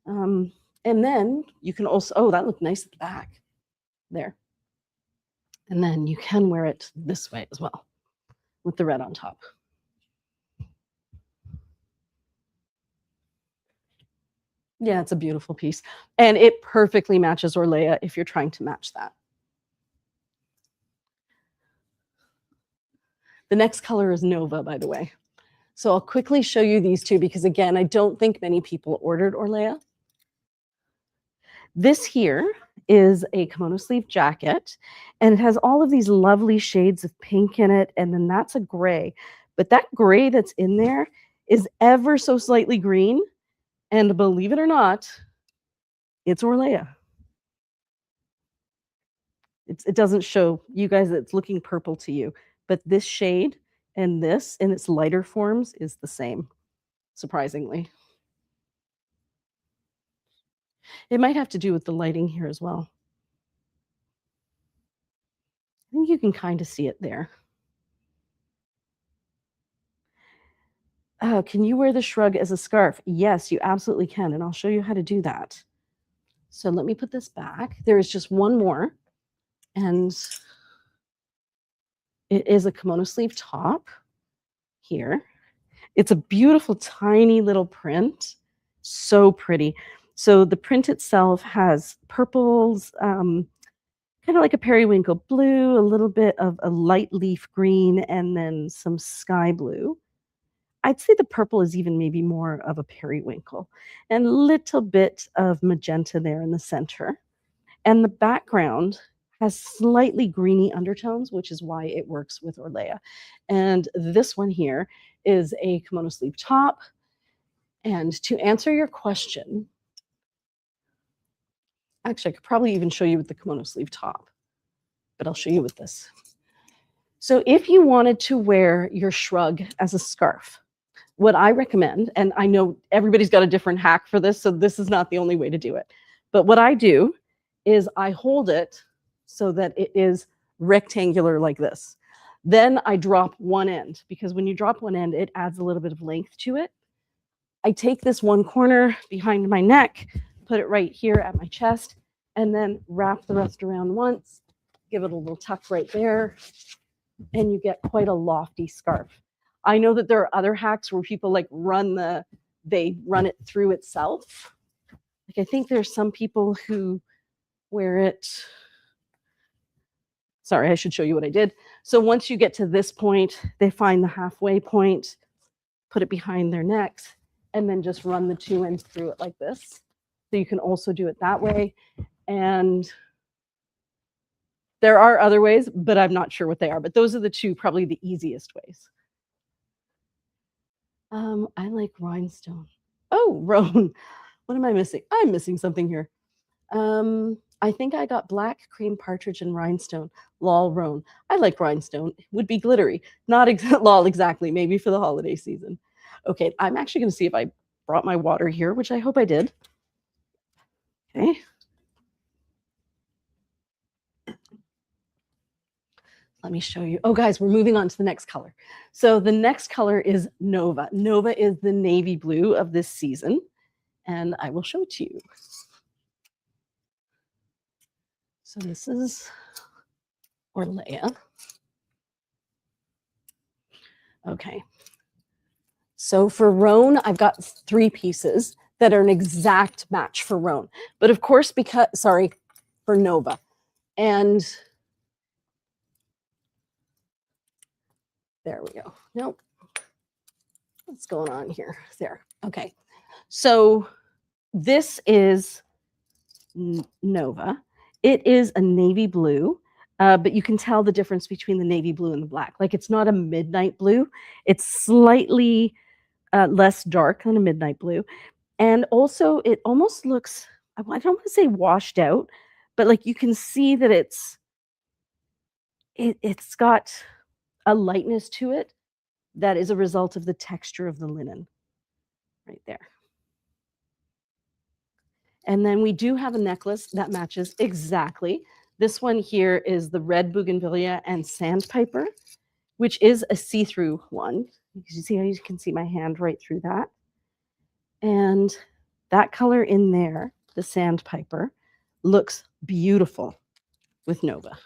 And then you can also, that looked nice at the back there. And then you can wear it this way as well with the red on top. Yeah, it's a beautiful piece. And it perfectly matches Orlea if you're trying to match that. The next color is Nova, by the way. So I'll quickly show you these two because, again, I don't think many people ordered Orlea. This here is a kimono sleeve jacket, and it has all of these lovely shades of pink in it, and then that's a gray. But that gray that's in there is ever so slightly green, and believe it or not, it's Orlea. It doesn't show you guys, it's looking purple to you, but this shade and this in its lighter forms is the same, surprisingly. It might have to do with the lighting here as well. I think you can kind of see it there. Can you wear the shrug as a scarf? Yes, you absolutely can, and I'll show you how to do that. So let me put this back. There is just one more, and it is a kimono sleeve top here. It's a beautiful, tiny little print. So pretty. So the print itself has purples, kind of like a periwinkle blue, a little bit of a light leaf green, and then some sky blue. I'd say the purple is even maybe more of a periwinkle, and a little bit of magenta there in the center. And the background has slightly greeny undertones, which is why it works with Orlea. And this one here is a kimono sleeve top. And to answer your question, actually, I could probably even show you with the kimono sleeve top, but I'll show you with this. So if you wanted to wear your shrug as a scarf, what I recommend, and I know everybody's got a different hack for this, so this is not the only way to do it. But what I do is I hold it so that it is rectangular like this. Then I drop one end, because when you drop one end, it adds a little bit of length to it. I take this one corner behind my neck, put it right here at my chest, and then wrap the rest around once, give it a little tuck right there, and you get quite a lofty scarf. I know that there are other hacks where people like they run it through itself. Like I think there's some people who wear it. Sorry, I should show you what I did. So once you get to this point, they find the halfway point, put it behind their necks, and then just run the two ends through it like this. So you can also do it that way. And there are other ways, but I'm not sure what they are. But those are the two, probably the easiest ways. I like rhinestone. Oh, roan. What am I missing? I'm missing something here. I think I got black, cream, partridge, and rhinestone. Lol, roan. I like rhinestone. It would be glittery. Not lol exactly. Maybe for the holiday season. Okay, I'm actually going to see if I brought my water here, which I hope I did. Okay. Let me show you. Oh, guys, we're moving on to the next color. So the next color is Nova. Nova is the navy blue of this season, and I will show it to you. So this is Orlea. Okay. So for roan, I've got 3 pieces that are an exact match for roan. But of course, for Nova. And there we go. Nope. What's going on here? There. Okay. So this is Nova. It is a navy blue, but you can tell the difference between the navy blue and the black. Like it's not a midnight blue. It's slightly less dark than a midnight blue. And also it almost looks, I don't want to say washed out, but like you can see that it's got a lightness to it that is a result of the texture of the linen right there. And then we do have a necklace that matches exactly. This one here is the red bougainvillea and sandpiper, which is a see-through one. You see how you can see my hand right through that. And that color in there, the sandpiper, looks beautiful with Nova.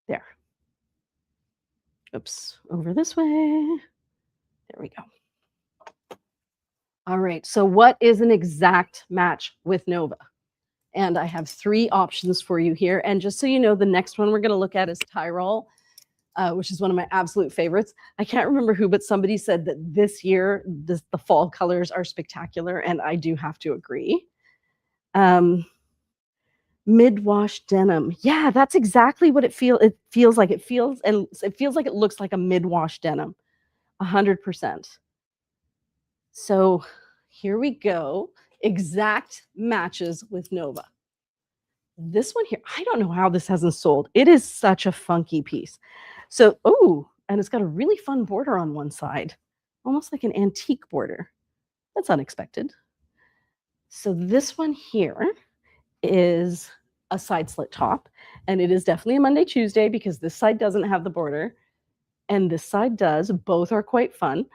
There. Oops, over this way. There we go. All right, so what is an exact match with Nova? And I have 3 options for you here. And just so you know, the next one we're going to look at is Tyrol, which is one of my absolute favorites. I can't remember who, but somebody said that this year, the fall colors are spectacular, and I do have to agree. Mid-wash denim. Yeah, that's exactly what it feels like. It feels like it looks like a mid-wash denim, 100%. So here we go. Exact matches with Nova. This one here, I don't know how this hasn't sold. It is such a funky piece. So, and it's got a really fun border on one side, almost like an antique border. That's unexpected. So this one here is a side slit top, and it is definitely a Monday, Tuesday, because this side doesn't have the border and this side does. Both are quite fun.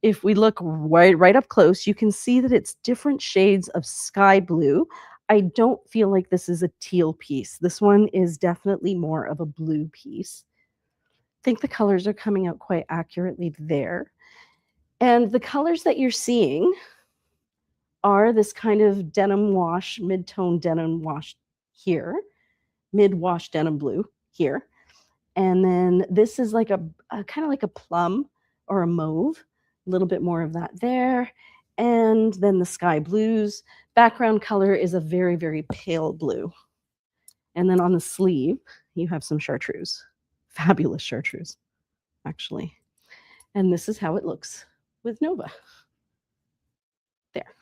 If we look right up close, you can see that it's different shades of sky blue. I don't feel like this is a teal piece. This one is definitely more of a blue piece. I think the colors are coming out quite accurately there. And the colors that you're seeing are this kind of denim wash, mid-tone denim wash here, mid-wash denim blue here. And then this is like a kind of like a plum or a mauve, a little bit more of that there. And then the sky blues. Background color is a very, very pale blue. And then on the sleeve, you have some chartreuse. Fabulous chartreuse, actually. And this is how it looks with Nova. There.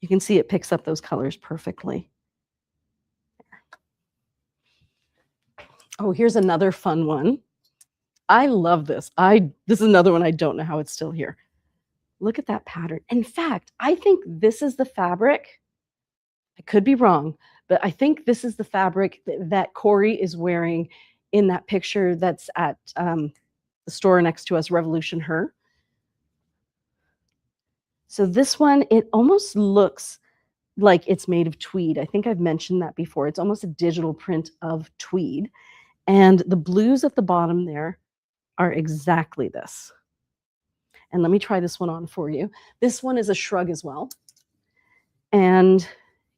You can see it picks up those colors perfectly. Oh, here's another fun one. I love this. This is another one I don't know how it's still here. Look at that pattern. In fact, I think this is the fabric. I could be wrong, but I think this is the fabric that Corey is wearing in that picture that's at the store next to us, Revolution Her. So this one, it almost looks like it's made of tweed. I think I've mentioned that before. It's almost a digital print of tweed. And the blues at the bottom there are exactly this. And let me try this one on for you. This one is a shrug as well. And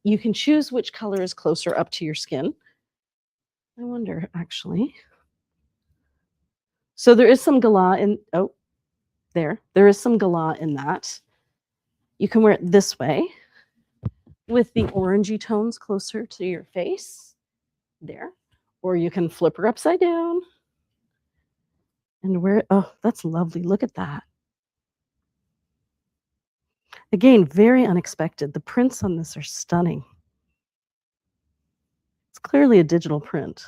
you can choose which color is closer up to your skin. I wonder, actually. So there is some gala in, oh, there is some gala in that. You can wear it this way with the orangey tones closer to your face, there. Or you can flip her upside down and wear it. Oh, that's lovely. Look at that. Again, very unexpected. The prints on this are stunning. It's clearly a digital print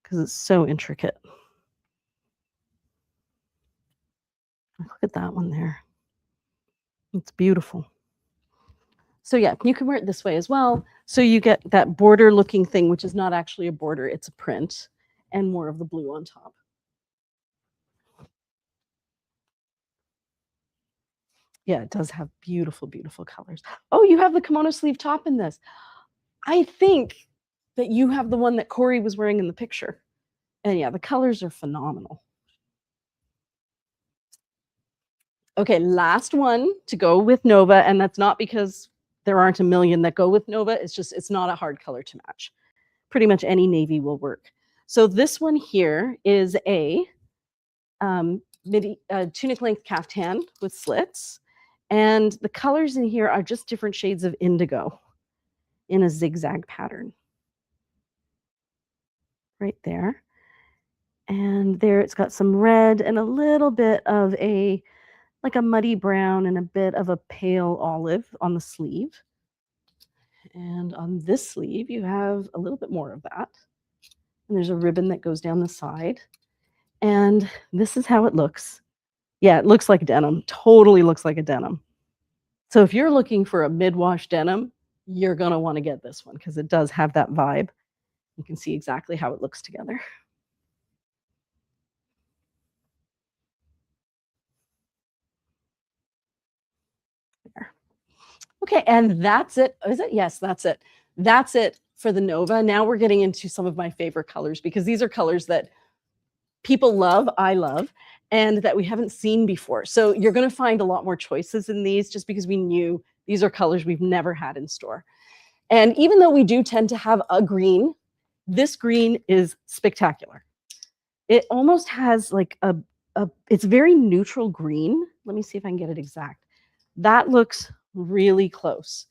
because it's so intricate. Look at that one there. It's beautiful. So yeah, you can wear it this way as well. So you get that border looking thing, which is not actually a border, it's a print, and more of the blue on top. Yeah, it does have beautiful, beautiful colors. Oh, you have the kimono sleeve top in this. I think that you have the one that Corey was wearing in the picture. And yeah, the colors are phenomenal. Okay, last one to go with Nova, and that's not because there aren't a million that go with Nova. It's just, it's not a hard color to match. Pretty much any navy will work. So this one here is a midi tunic length caftan with slits. And the colors in here are just different shades of indigo in a zigzag pattern. Right there. And there it's got some red and a little bit of a, like a muddy brown and a bit of a pale olive on the sleeve. And on this sleeve, you have a little bit more of that. And there's a ribbon that goes down the side. And this is how it looks. Yeah, it looks like denim. Totally looks like a denim. So if you're looking for a mid-wash denim, you're going to want to get this one because it does have that vibe. You can see exactly how it looks together. There. Okay, and that's it. Is it? Yes, that's it. That's it for the Nova. Now we're getting into some of my favorite colors because these are colors that people love, I love, and that we haven't seen before. So you're going to find a lot more choices in these just because we knew these are colors we've never had in store. And even though we do tend to have a green, this green is spectacular. It almost has like it's very neutral green. Let me see if I can get it exact. That looks really close.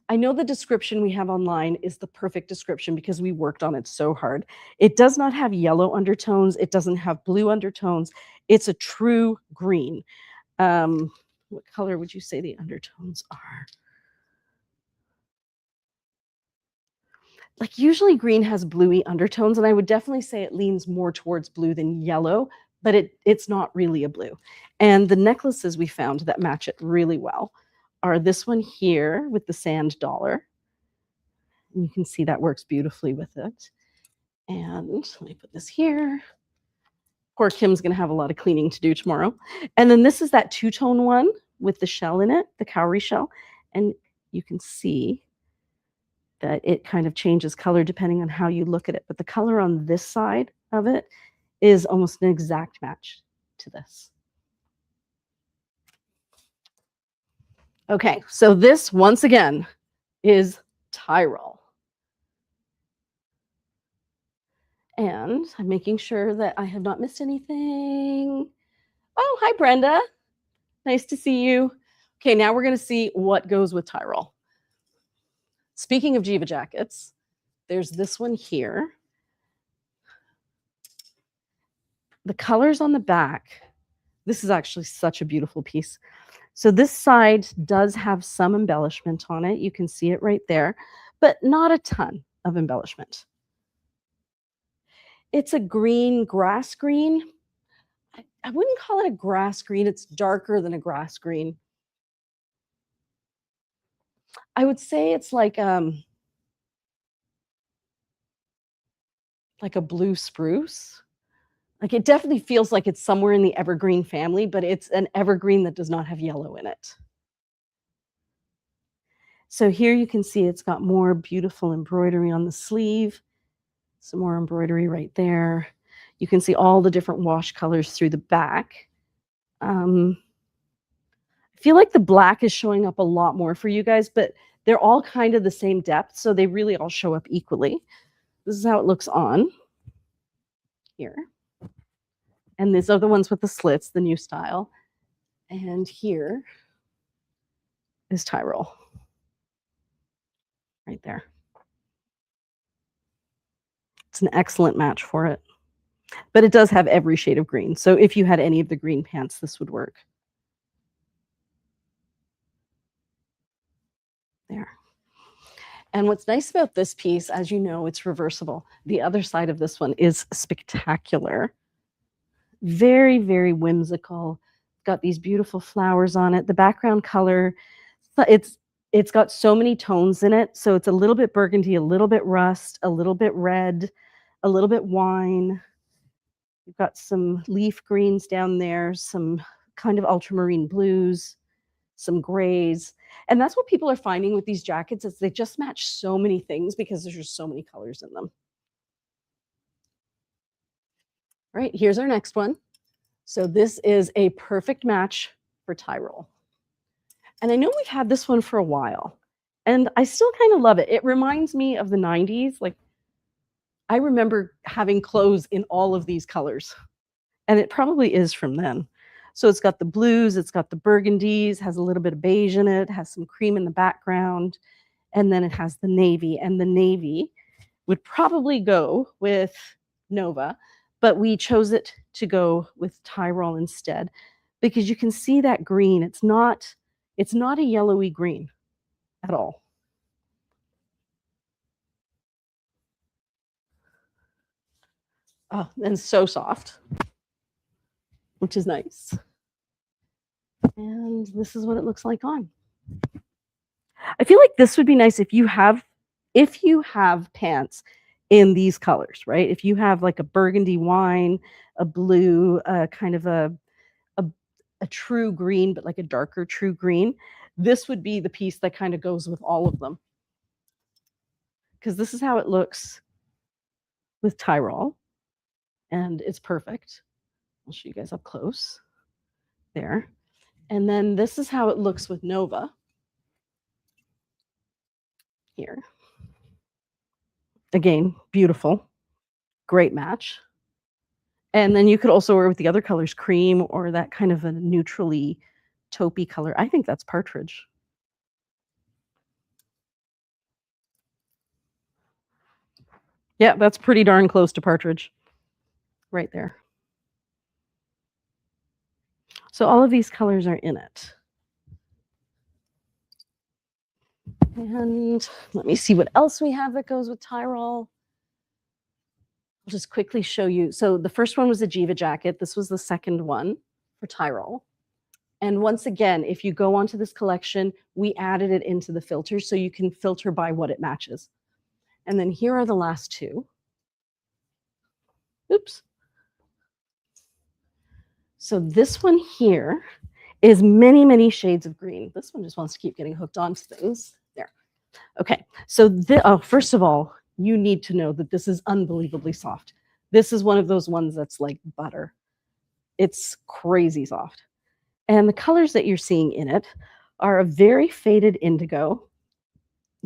I know the description we have online is the perfect description because we worked on it so hard. It does not have yellow undertones. It doesn't have blue undertones. It's a true green. What color would you say the undertones are? Like usually green has bluey undertones, and I would definitely say it leans more towards blue than yellow, but it's not really a blue. And the necklaces we found that match it really well are this one here with the sand dollar. And you can see that works beautifully with it. And let me put this here. Poor Kim's going to have a lot of cleaning to do tomorrow. And then this is that two-tone one with the shell in it, the cowrie shell. And you can see that it kind of changes color depending on how you look at it. But the color on this side of it is almost an exact match to this. Okay, so this, once again, is Tyrol. And I'm making sure that I have not missed anything. Oh, hi, Brenda. Nice to see you. Okay, now we're going to see what goes with Tyrol. Speaking of Jiva jackets, there's this one here. The colors on the back, this is actually such a beautiful piece. So this side does have some embellishment on it. You can see it right there, but not a ton of embellishment. It's a green, grass green. I wouldn't call it a grass green. It's darker than a grass green. I would say it's like a blue spruce. Like, it definitely feels like it's somewhere in the evergreen family, but it's an evergreen that does not have yellow in it. So here you can see it's got more beautiful embroidery on the sleeve, some more embroidery right there. You can see all the different wash colors through the back. I feel like the black is showing up a lot more for you guys, but they're all kind of the same depth, so they really all show up equally. This is how it looks on here. And these are the ones with the slits, the new style. And here is Tyrol right there. It's an excellent match for it. But it does have every shade of green. So if you had any of the green pants, this would work. There. And what's nice about this piece, as you know, it's reversible. The other side of this one is spectacular. Very, very whimsical. Got these beautiful flowers on it. The background color, it's got so many tones in it. So it's a little bit burgundy, a little bit rust, a little bit red, a little bit wine. You've got some leaf greens down there, some kind of ultramarine blues, some grays. And that's what people are finding with these jackets is they just match so many things because there's just so many colors in them. All right, here's our next one. So this is a perfect match for Tyrol. And I know we've had this one for a while, and I still kind of love it. It reminds me of the 90s. Like, I remember having clothes in all of these colors, and it probably is from then. So it's got the blues, it's got the burgundies, has a little bit of beige in it, has some cream in the background, and then it has the navy. And the navy would probably go with Nova, but we chose it to go with Tyrol instead because you can see that green. It's not a yellowy green at all. Oh, and so soft, which is nice. And this is what it looks like on. I feel like this would be nice if you have pants in these colors, right? If you have like a burgundy wine, a blue, kind of a true green, but like a darker true green, this would be the piece that kind of goes with all of them. Because this is how it looks with Tyrol, and it's perfect. I'll show you guys up close there. And then this is how it looks with Nova here. Again, beautiful, great match. And then you could also wear with the other colors, cream or that kind of a neutrally taupey color. I think that's partridge. Yeah, that's pretty darn close to partridge right there. So all of these colors are in it. And let me see what else we have that goes with Tyrol. I'll just quickly show you. So the first one was a Jiva jacket. This was the second one for Tyrol. And once again, if you go onto this collection, we added it into the filter so you can filter by what it matches. And then here are the last two. Oops. So this one here is many, many shades of green. This one just wants to keep getting hooked onto things. There. Okay. So first of all, you need to know that this is unbelievably soft. This is one of those ones that's like butter. It's crazy soft. And the colors that you're seeing in it are a very faded indigo,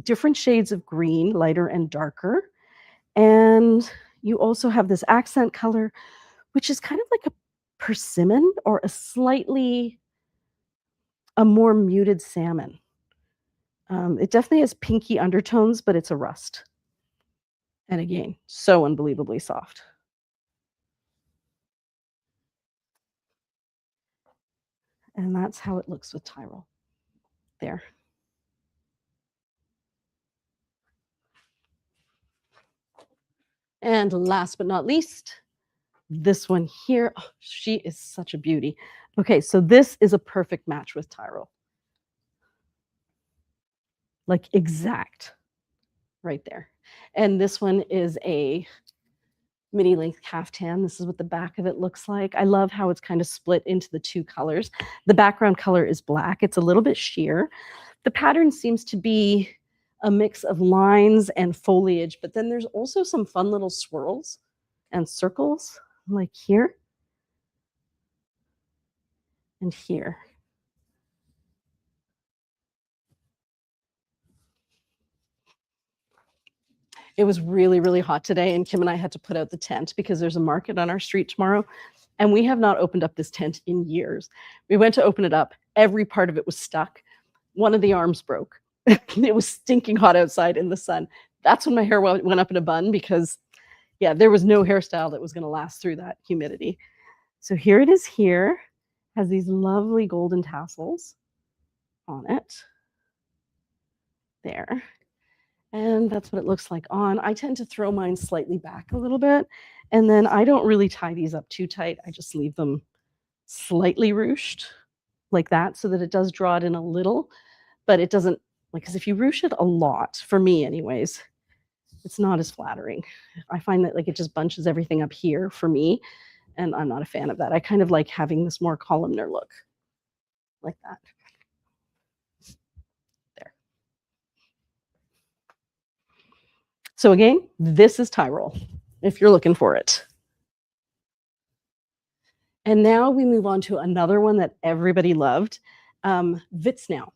different shades of green, lighter and darker. And you also have this accent color, which is kind of like a persimmon or a more muted salmon. It definitely has pinky undertones, but it's a rust. And again, so unbelievably soft. And that's how it looks with Tyrol. There. And last but not least, this one here. Oh, she is such a beauty. Okay, so this is a perfect match with Tyrol. Like exact right there. And this one is a midi length caftan. This is what the back of it looks like. I love how it's kind of split into the two colors. The background color is black. It's a little bit sheer. The pattern seems to be a mix of lines and foliage, but then there's also some fun little swirls and circles like here and here. It was really, really hot today, and Kim and I had to put out the tent because there's a market on our street tomorrow, and we have not opened up this tent in years. We went to open it up. Every part of it was stuck. One of the arms broke. It was stinking hot outside in the sun. That's when my hair went up in a bun because, yeah, there was no hairstyle that was going to last through that humidity. So here it is here. Has these lovely golden tassels on it. There. And that's what it looks like on. I tend to throw mine slightly back a little bit. And then I don't really tie these up too tight. I just leave them slightly ruched like that so that it does draw it in a little, but it doesn't, like, because if you ruche it a lot, for me anyways, it's not as flattering. I find that like it just bunches everything up here for me, and I'm not a fan of that. I kind of like having this more columnar look like that. There. So again, this is Tyrol, if you're looking for it. And now we move on to another one that everybody loved, Vitsnow.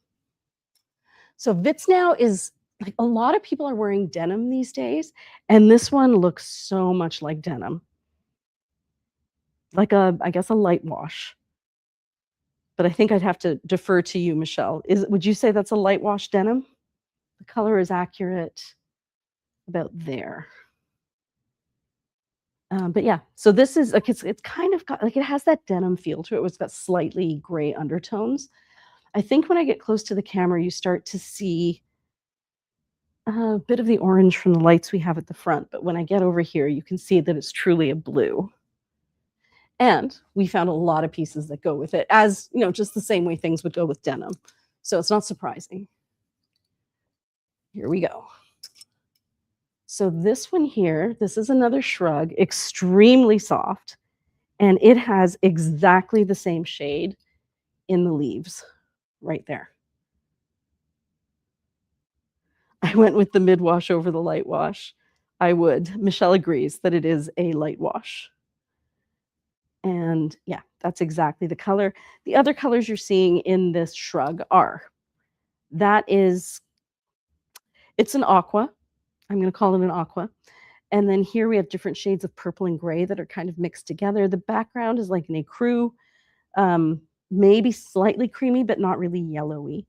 So Vitsnow is like a lot of people are wearing denim these days, and this one looks so much like denim. Like I guess a light wash. But I think I'd have to defer to you, Michelle. Would you say that's a light wash denim? The color is accurate about there. But yeah, so this is like it's kind of got like it has that denim feel to it. It's got slightly gray undertones. I think when I get close to the camera, you start to see a bit of the orange from the lights we have at the front. But when I get over here, you can see that it's truly a blue. And we found a lot of pieces that go with it, as you know, just the same way things would go with denim. So it's not surprising. Here we go. So this one here, this is another shrug, extremely soft, and it has exactly the same shade in the leaves right there. I went with the mid wash over the light wash. I would. Michelle agrees that it is a light wash. And yeah, that's exactly the color. The other colors you're seeing in this shrug are, it's an aqua. I'm going to call it an aqua. And then here we have different shades of purple and gray that are kind of mixed together. The background is like an ecru, maybe slightly creamy, but not really yellowy.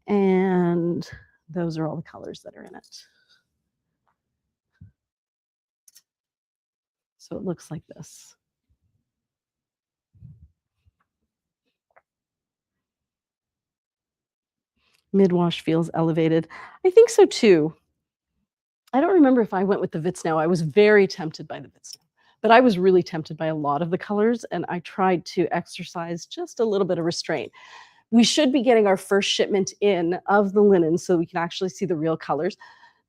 And those are all the colors that are in it. So it looks like this. Mid-wash feels elevated. I think so too. I don't remember if I went with the Vitsnow. I was very tempted by the Vitsnow, but I was really tempted by a lot of the colors, and I tried to exercise just a little bit of restraint. We should be getting our first shipment in of the linen so we can actually see the real colors.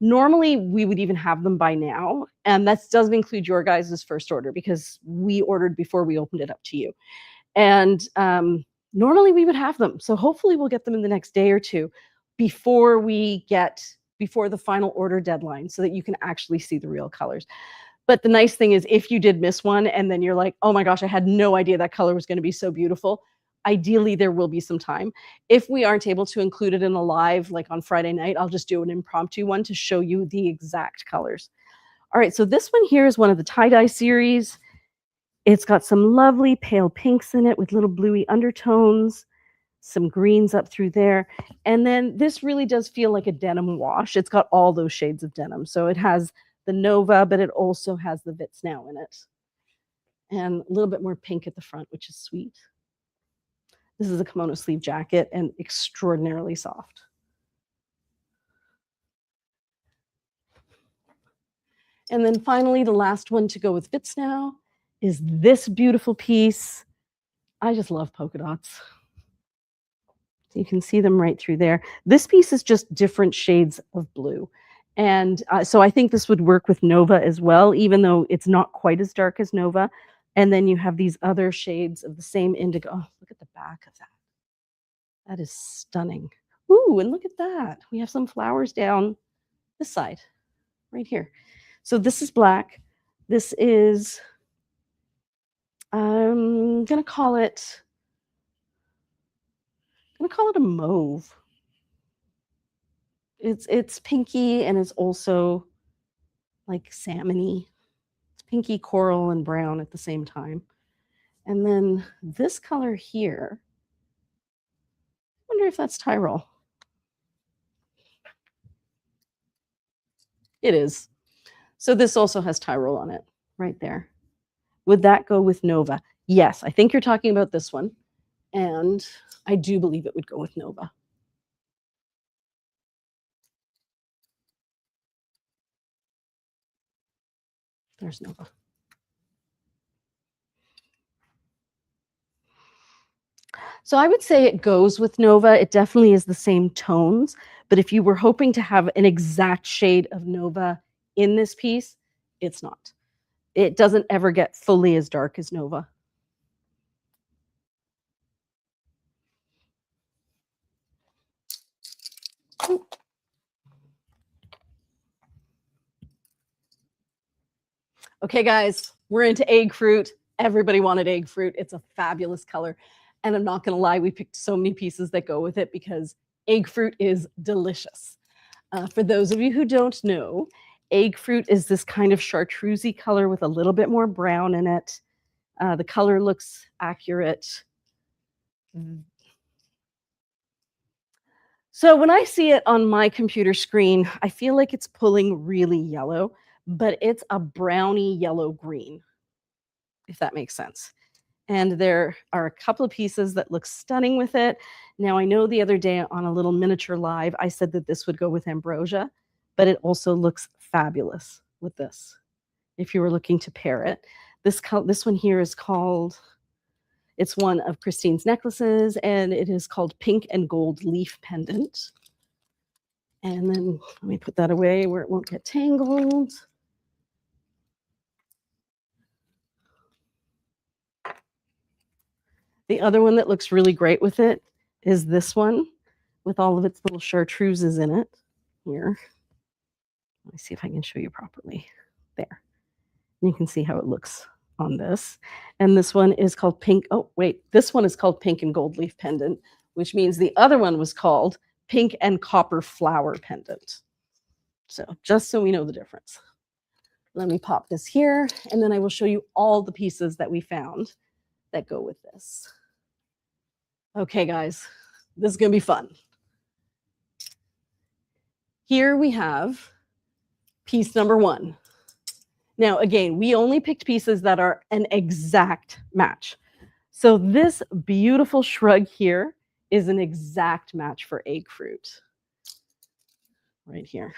Normally, we would even have them by now, and that doesn't include your guys' first order because we ordered before we opened it up to you. And normally we would have them. So hopefully we'll get them in the next day or two before the final order deadline so that you can actually see the real colors. But the nice thing is if you did miss one and then you're like, oh my gosh, I had no idea that color was going to be so beautiful, ideally there will be some time. If we aren't able to include it in a live, like on Friday night, I'll just do an impromptu one to show you the exact colors. All right, so this one here is one of the tie-dye series. It's got some lovely pale pinks in it with little bluey undertones, some greens up through there. And then this really does feel like a denim wash. It's got all those shades of denim. So it has the Nova, but it also has the Vitsnow in it. And a little bit more pink at the front, which is sweet. This is a kimono sleeve jacket and extraordinarily soft. And then finally, the last one to go with fits now is this beautiful piece. I just love polka dots. You can see them right through there. This piece is just different shades of blue. And so I think this would work with Nova as well, even though it's not quite as dark as Nova. And then you have these other shades of the same indigo. Oh, look at the back of that. That is stunning. Ooh, and look at that. We have some flowers down this side, right here. So this is black. This is, I'm gonna call it a mauve. It's pinky and it's also like salmony. It's pinky, coral, and brown at the same time. And then this color here, I wonder if that's Tyrol. It is. So this also has Tyrol on it, right there. Would that go with Nova? Yes, I think you're talking about this one. And I do believe it would go with Nova. There's Nova. So I would say it goes with Nova. It definitely is the same tones. But if you were hoping to have an exact shade of Nova in this piece, it's not. It doesn't ever get fully as dark as Nova. Okay, guys, we're into egg fruit. Everybody wanted egg fruit. It's a fabulous color. And I'm not going to lie, we picked so many pieces that go with it because egg fruit is delicious. For those of you who don't know, egg fruit is this kind of chartreusey color with a little bit more brown in it. The color looks accurate. So when I see it on my computer screen, I feel like it's pulling really yellow, but it's a browny yellow green, if that makes sense. And there are a couple of pieces that look stunning with it. Now, I know the other day on a little miniature live, I said that this would go with ambrosia, but it also looks fabulous with this, if you were looking to pair it. This one here is called, it's one of Christine's necklaces, and it is called Pink and Gold Leaf Pendant. And then let me put that away where it won't get tangled. The other one that looks really great with it is this one with all of its little chartreuses in it. Here. Let me see if I can show you properly. There. You can see how it looks on this. And this one is called Pink. Oh, wait. This one is called Pink and Gold Leaf Pendant, which means the other one was called Pink and Copper Flower Pendant. So just so we know the difference. Let me pop this here, and then I will show you all the pieces that we found that go with this. Okay, guys, this is going to be fun. Here we have piece number 1. Now, again, we only picked pieces that are an exact match. So this beautiful shrug here is an exact match for egg fruit. Right here.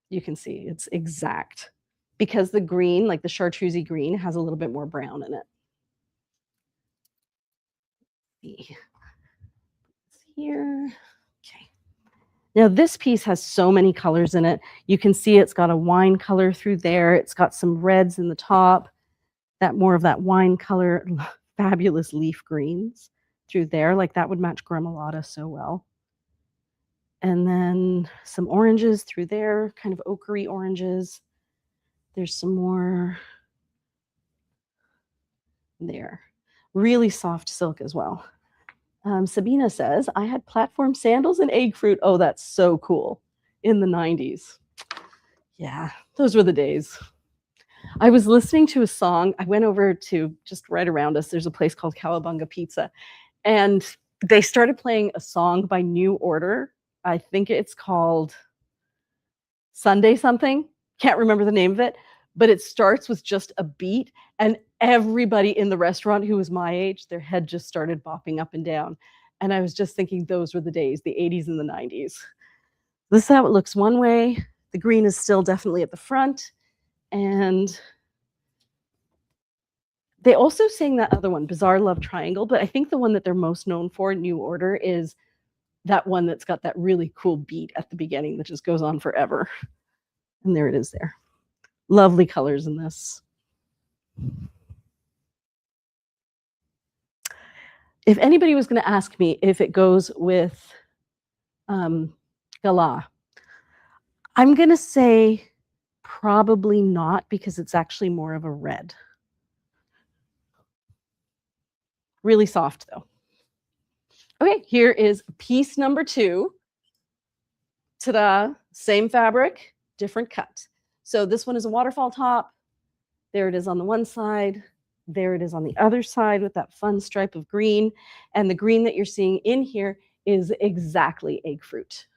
You can see it's exact because the green, like the chartreusey green, has a little bit more brown in it. Here. Okay. Now this piece has so many colors in it. You can see it's got a wine color through there. It's got some reds in the top, that more of that wine color, fabulous leaf greens through there. Like that would match gremolata so well. And then some oranges through there, kind of ochre oranges. There's some more there. Really soft silk as well. Sabina says, I had platform sandals and egg fruit. Oh, that's so cool. In the 90s. Yeah, those were the days. I was listening to a song. I went over to just right around us. There's a place called Cowabunga Pizza. And they started playing a song by New Order. I think it's called Sunday something. Can't remember the name of it. But it starts with just a beat. And everybody in the restaurant who was my age, their head just started bopping up and down. And I was just thinking those were the days, the 80s and the 90s. This is how it looks one way. The green is still definitely at the front. And they also sang that other one, Bizarre Love Triangle, but I think the one that they're most known for, New Order, is that one that's got that really cool beat at the beginning that just goes on forever. And there it is there. Lovely colors in this. If anybody was going to ask me if it goes with Gala, I'm going to say probably not, because it's actually more of a red. Really soft, though. Okay, here is piece number 2. Ta-da! Same fabric, different cut. So this one is a waterfall top. There it is on the one side. There it is on the other side with that fun stripe of green. And the green that you're seeing in here is exactly egg fruit.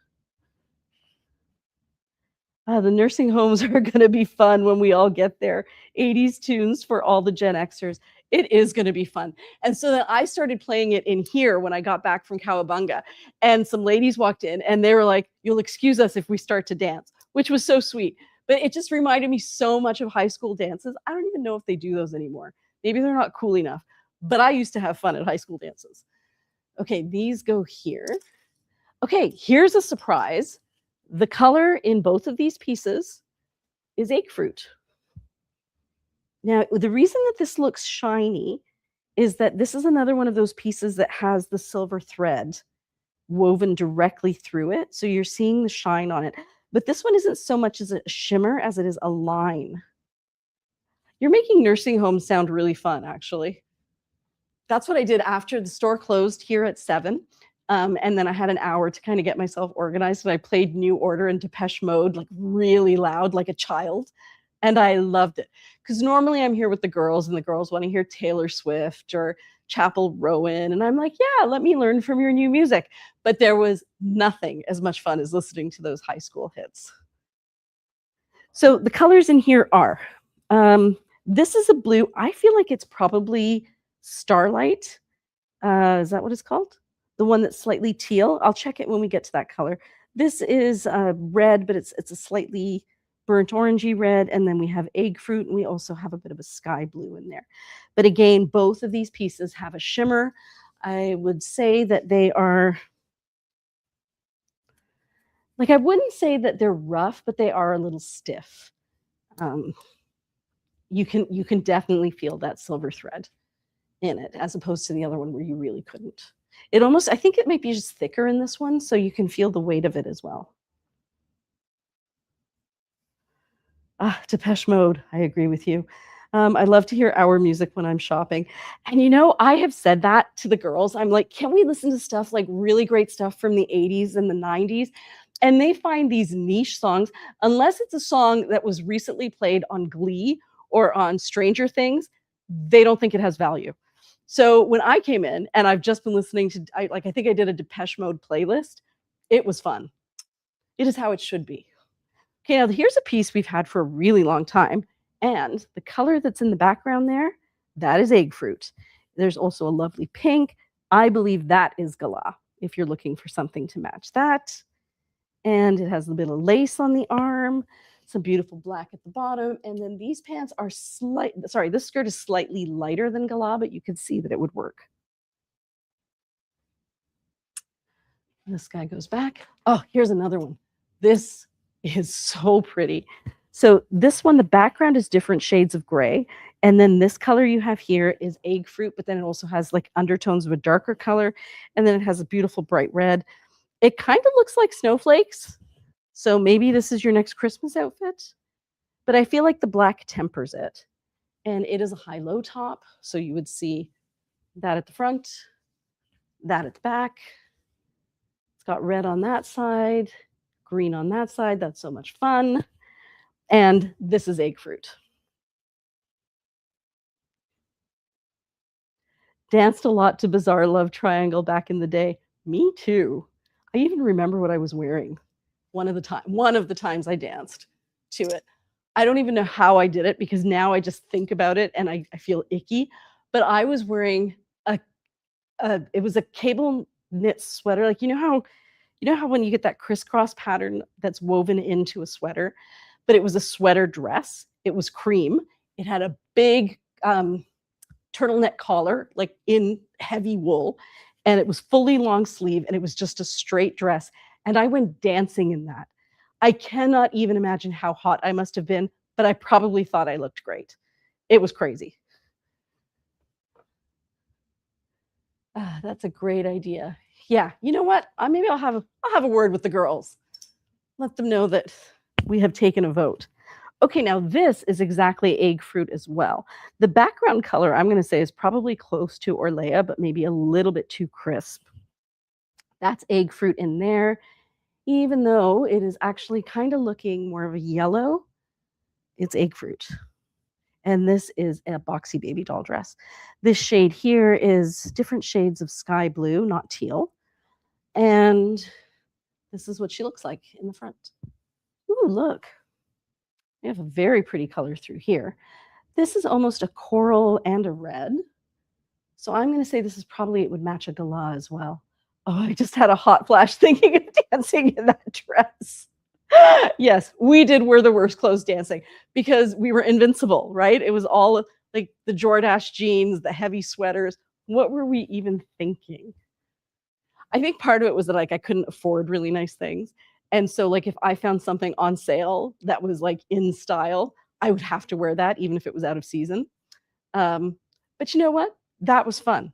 The nursing homes are going to be fun when we all get there. 80s tunes for all the Gen Xers. It is going to be fun. And so then I started playing it in here when I got back from Cowabunga. And some ladies walked in and they were like, "You'll excuse us if we start to dance," which was so sweet. But it just reminded me so much of high school dances. I don't even know if they do those anymore. Maybe they're not cool enough. But I used to have fun at high school dances. Okay, these go here. Okay, here's a surprise. The color in both of these pieces is egg fruit. Now, the reason that this looks shiny is that this is another one of those pieces that has the silver thread woven directly through it. So you're seeing the shine on it. But this one isn't so much as a shimmer as it is a line. You're making nursing homes sound really fun, actually. That's what I did after the store closed here at 7. And then I had an hour to kind of get myself organized. And I played New Order and Depeche Mode like really loud, like a child. And I loved it. Because normally I'm here with the girls, and the girls want to hear Taylor Swift or Chapel Rowan. And I'm like, yeah, let me learn from your new music. But there was nothing as much fun as listening to those high school hits. So the colors in here are, this is a blue. I feel like it's probably Starlight. Is that what it's called? The one that's slightly teal. I'll check it when we get to that color. This is red, but it's a slightly burnt orangey red. And then we have egg fruit, and we also have a bit of a sky blue in there. But again, both of these pieces have a shimmer. I would say that they are, like, I wouldn't say that they're rough, but they are a little stiff. You can definitely feel that silver thread in it, as opposed to the other one where you really couldn't. It almost, I think it might be just thicker in this one, so you can feel the weight of it as well. Depeche Mode, I agree with you. I love to hear our music when I'm shopping. And I have said that to the girls. I'm like, can we listen to stuff, like really great stuff from the 80s and the 90s? And they find these niche songs, unless it's a song that was recently played on Glee or on Stranger Things, they don't think it has value. So when I came in, and I've just been listening to, I think I did a Depeche Mode playlist. It was fun. It is how it should be. Okay, now here's a piece we've had for a really long time. And the color that's in the background there, that is egg fruit. There's also a lovely pink. I believe that is Gala, if you're looking for something to match that. And it has a bit of lace on the arm, some beautiful black at the bottom. And then these pants are this skirt is slightly lighter than Gala, but you could see that it would work. This guy goes back. Oh, here's another one. This is so pretty. So this one, the background is different shades of gray. And then this color you have here is egg fruit, but then it also has like undertones of a darker color. And then it has a beautiful bright red. It kind of looks like snowflakes. So maybe this is your next Christmas outfit. But I feel like the black tempers it. And it is a high-low top. So you would see that at the front, that at the back. It's got red on that side, green on that side. That's so much fun. And this is egg fruit. Danced a lot to Bizarre Love Triangle back in the day. Me too. I even remember what I was wearing one of the times I danced to it. I don't even know how I did it, because now I just think about it and I feel icky. But I was wearing it was a cable knit sweater. Like, how You know how when you get that crisscross pattern that's woven into a sweater, but it was a sweater dress. It was cream. It had a big turtleneck collar, like in heavy wool, and it was fully long sleeve, and it was just a straight dress. And I went dancing in that. I cannot even imagine how hot I must have been, but I probably thought I looked great. It was crazy. That's a great idea. Yeah, you know what? Maybe I'll have a word with the girls. Let them know that we have taken a vote. Okay, now this is exactly egg fruit as well. The background color, I'm going to say, is probably close to Orlea, but maybe a little bit too crisp. That's egg fruit in there, even though it is actually kind of looking more of a yellow. It's egg fruit. And this is a boxy baby doll dress. This shade here is different shades of sky blue, not teal. And this is what she looks like in the front. Ooh, look. We have a very pretty color through here. This is almost a coral and a red. So I'm going to say this is probably, it would match a gala as well. Oh, I just had a hot flash thinking of dancing in that dress. Yes, we did We're the Worst clothes dancing because we were invincible, right? It was all like the Jordache jeans, the heavy sweaters. What were we even thinking? I think part of it was that like I couldn't afford really nice things. And so like if I found something on sale that was like in style, I would have to wear that even if it was out of season. But you know what? That was fun.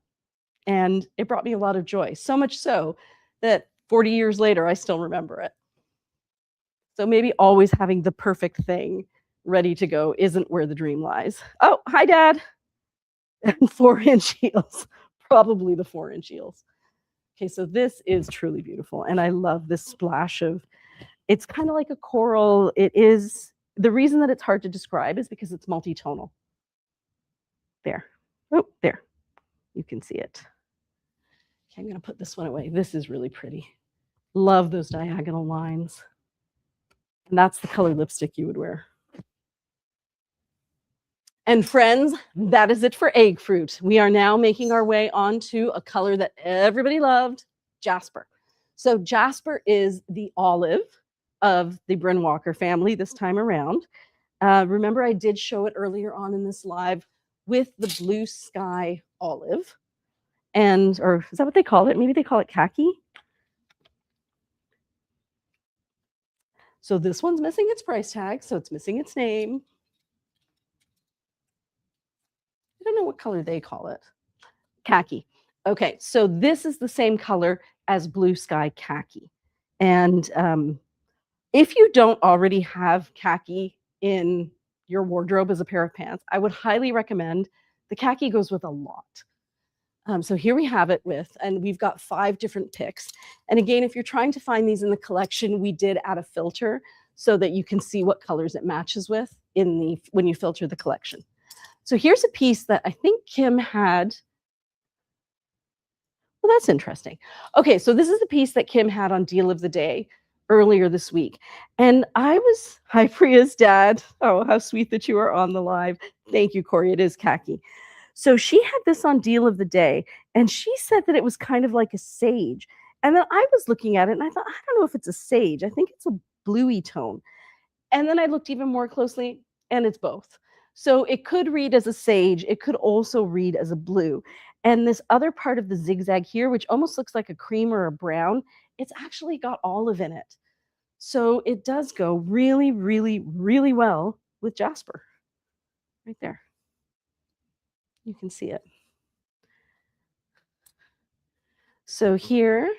And it brought me a lot of joy. So much so that 40 years later, I still remember it. So maybe always having the perfect thing ready to go isn't where the dream lies. Oh, hi, Dad. And 4-inch heels, probably the 4-inch heels. Okay, so this is truly beautiful. And I love this splash of, it's kind of like a coral. It is, the reason that it's hard to describe is because it's multi-tonal. There. Oh, there. You can see it. Okay, I'm going to put this one away. This is really pretty. Love those diagonal lines. And that's the color lipstick you would wear. And friends, that is it for egg fruit. We are now making our way onto a color that everybody loved, jasper. So jasper is the olive of the Bryn Walker family this time around. Remember, I did show it earlier on in this live with the blue sky olive. And, or is that what they call it? Maybe they call it khaki. So this one's missing its price tag, so it's missing its name. I don't know what color they call it. Khaki. Okay, so this is the same color as blue sky khaki. And if you don't already have khaki in your wardrobe as a pair of pants, I would highly recommend the khaki goes with a lot. So here we have it with, and we've got 5 different picks. And again, if you're trying to find these in the collection, we did add a filter so that you can see what colors it matches with in the when you filter the collection. So here's a piece that I think Kim had. Well, that's interesting. Okay, so this is the piece that Kim had on Deal of the Day earlier this week. And I was, hi, Priya's dad. Oh, how sweet that you are on the live. Thank you, Corey. It is khaki. So she had this on Deal of the Day, and she said that it was kind of like a sage. And then I was looking at it, and I thought, I don't know if it's a sage. I think it's a bluey tone. And then I looked even more closely, and it's both. So it could read as a sage. It could also read as a blue. And this other part of the zigzag here, which almost looks like a cream or a brown, it's actually got olive in it. So it does go really, really, really well with jasper. Right there. You can see it. So here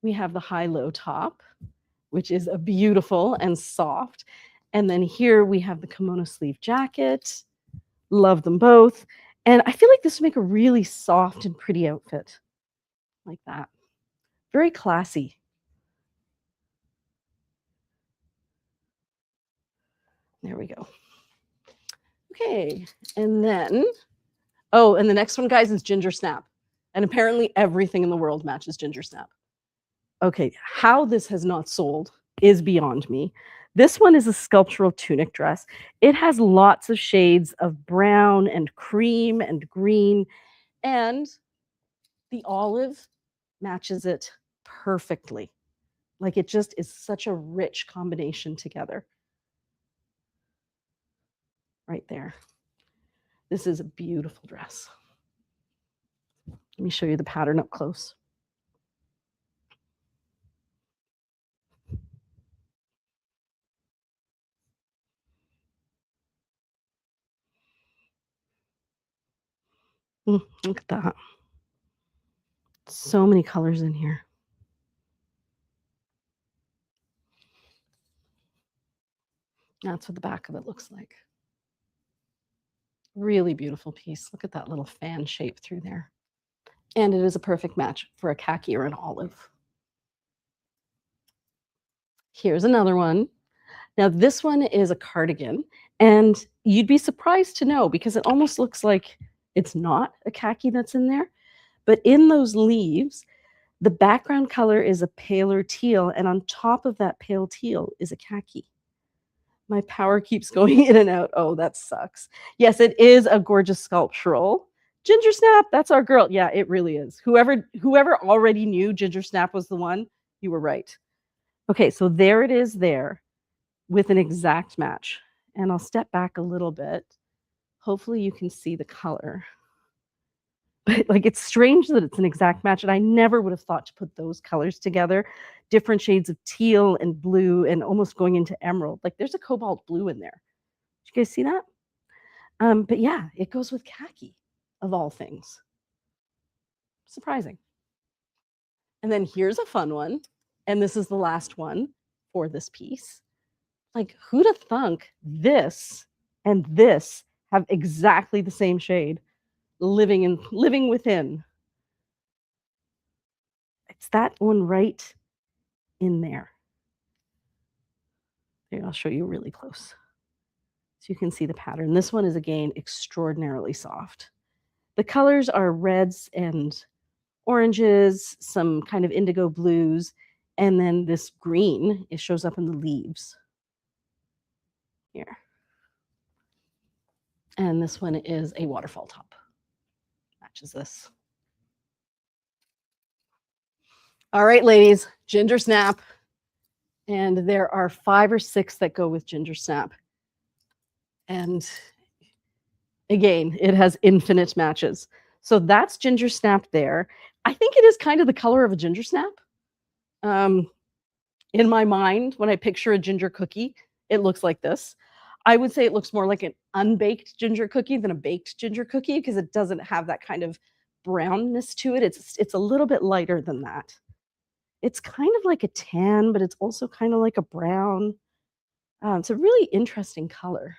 we have the high-low top, which is a beautiful and soft. And then here we have the kimono sleeve jacket. Love them both. And I feel like this would make a really soft and pretty outfit like that. Very classy. There we go. Okay, and then, oh, and the next one, guys, is ginger snap. And apparently everything in the world matches ginger snap. Okay, how this has not sold is beyond me. This one is a sculptural tunic dress. It has lots of shades of brown and cream and green, and the olive matches it perfectly. Like it just is such a rich combination together. Right there. This is a beautiful dress. Let me show you the pattern up close. Look at that. So many colors in here. That's what the back of it looks like. Really beautiful piece. Look at that little fan shape through there. And it is a perfect match for a khaki or an olive. Here's another one. Now, this one is a cardigan, and you'd be surprised to know because it almost looks like it's not a khaki that's in there. But in those leaves, the background color is a paler teal, and on top of that pale teal is a khaki. My power keeps going in and out. Oh, that sucks. Yes, it is a gorgeous sculptural. Ginger Snap, that's our girl. Yeah, it really is. Whoever already knew Ginger Snap was the one, you were right. Okay, so there it is there with an exact match. And I'll step back a little bit. Hopefully you can see the color. But like it's strange that it's an exact match, and I never would have thought to put those colors together. Different shades of teal and blue and almost going into emerald. Like there's a cobalt blue in there. Did you guys see that? But yeah, it goes with khaki of all things. Surprising. And then here's a fun one. And this is the last one for this piece. Like who'd have thunk this and this have exactly the same shade living within. It's that one right in there. Here, I'll show you really close. So you can see the pattern. This one is, again, extraordinarily soft. The colors are reds and oranges, some kind of indigo blues, and then this green, it shows up in the leaves here. And this one is a waterfall top. Matches this. All right, ladies, Ginger Snap. And there are 5 or 6 that go with Ginger Snap. And again, it has infinite matches. So that's Ginger Snap there. I think it is kind of the color of a ginger snap. In my mind, when I picture a ginger cookie, it looks like this. I would say it looks more like an unbaked ginger cookie than a baked ginger cookie because it doesn't have that kind of brownness to it. It's a little bit lighter than that. It's kind of like a tan, but it's also kind of like a brown. It's a really interesting color.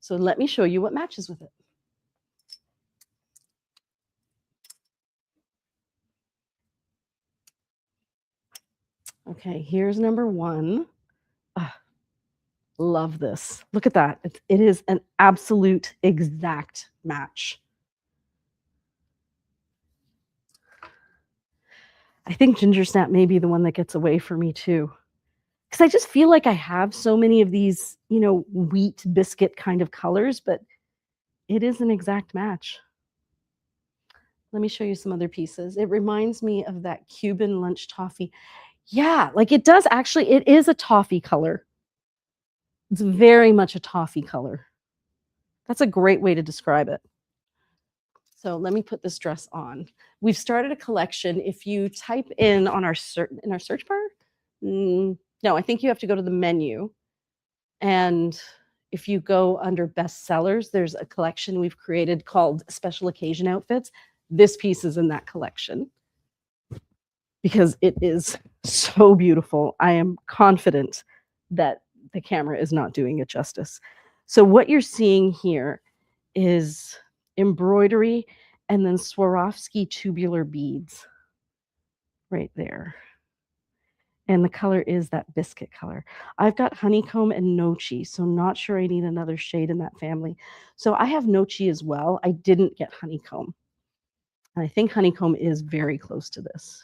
So let me show you what matches with it. Okay, here's number 1. Love this. Look at that. It is an absolute exact match. I think Ginger Snap may be the one that gets away for me too. Because I just feel like I have so many of these, wheat biscuit kind of colors, but it is an exact match. Let me show you some other pieces. It reminds me of that Cuban lunch toffee. Yeah, like it does actually, it is a toffee color. It's very much a toffee color. That's a great way to describe it. So let me put this dress on. We've started a collection. If you type in on our search bar, no, I think you have to go to the menu. And if you go under bestsellers, there's a collection we've created called Special Occasion Outfits. This piece is in that collection because it is so beautiful. I am confident that the camera is not doing it justice. So what you're seeing here is embroidery and then Swarovski tubular beads right there. And the color is that biscuit color. I've got honeycomb and nochi, so not sure I need another shade in that family. So I have nochi as well. I didn't get honeycomb. And I think honeycomb is very close to this.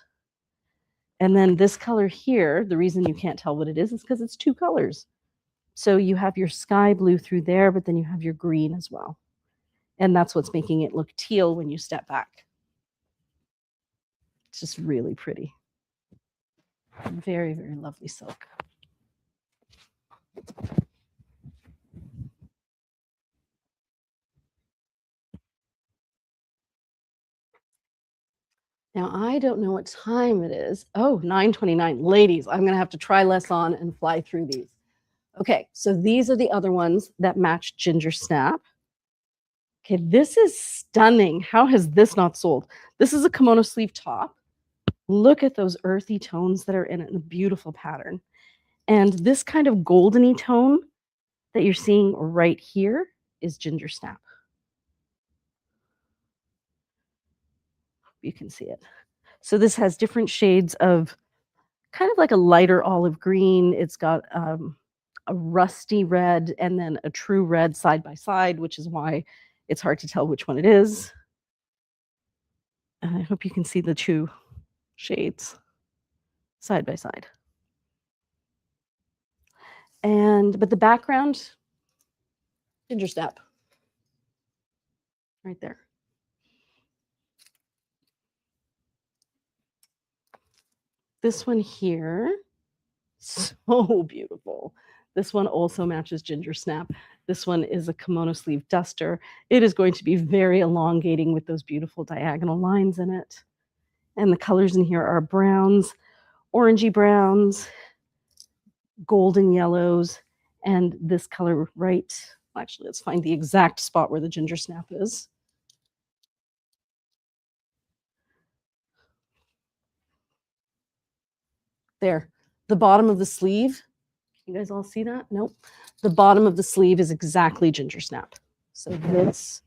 And then this color here, the reason you can't tell what it is because it's 2 colors. So you have your sky blue through there, but then you have your green as well. And that's what's making it look teal when you step back. It's just really pretty. Very, very lovely silk. Now, I don't know what time it is. Oh, 9:29. Ladies, I'm going to have to try less on and fly through these. Okay, so these are the other ones that match Ginger Snap. Okay, this is stunning. How has this not sold? This is a kimono sleeve top. Look at those earthy tones that are in it in a beautiful pattern. And this kind of goldeny tone that you're seeing right here is Ginger Snap. You can see it. So this has different shades of kind of like a lighter olive green. It's got a rusty red and then a true red side by side, which is why it's hard to tell which one it is. And I hope you can see the two shades side by side. But the background, Ginger Snap, right there. This one here, so beautiful. This one also matches Ginger Snap. This one is a kimono sleeve duster. It is going to be very elongating with those beautiful diagonal lines in it. And the colors in here are browns, orangey browns, golden yellows, and this color right. Actually, let's find the exact spot where the Ginger Snap is. There, the bottom of the sleeve. You guys all see that? Nope. The bottom of the sleeve is exactly Ginger Snap. So this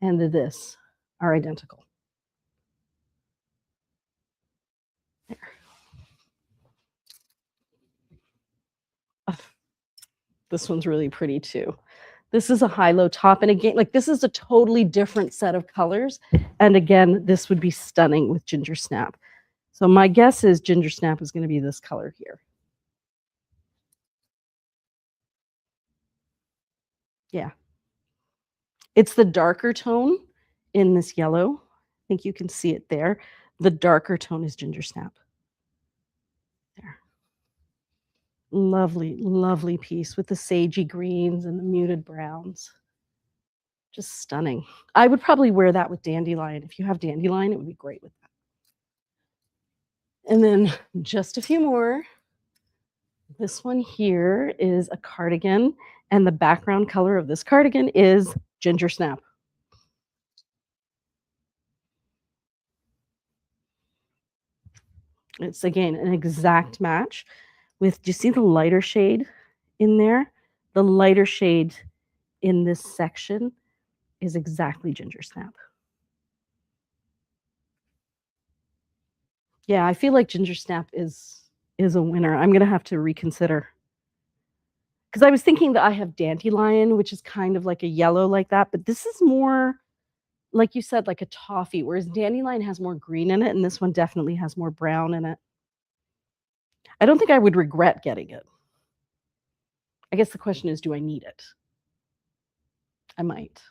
and this are identical. There. Oh, this one's really pretty too. This is a high-low top. And again, like this is a totally different set of colors. And again, this would be stunning with Ginger Snap. So my guess is Ginger Snap is going to be this color here. Yeah. It's the darker tone in this yellow. I think you can see it there. The darker tone is Ginger Snap. There. Lovely, lovely piece with the sagey greens and the muted browns. Just stunning. I would probably wear that with dandelion. If you have dandelion, it would be great with that. And then just a few more. This one here is a cardigan, and the background color of this cardigan is Ginger Snap. It's, again, an exact match with, do you see the lighter shade in there? The lighter shade in this section is exactly Ginger Snap. Yeah, I feel like Ginger Snap is a winner. I'm going to have to reconsider. Because I was thinking that I have dandelion, which is kind of like a yellow like that, but this is more, like you said, like a toffee, whereas dandelion has more green in it, and this one definitely has more brown in it. I don't think I would regret getting it. I guess the question is, do I need it? I might.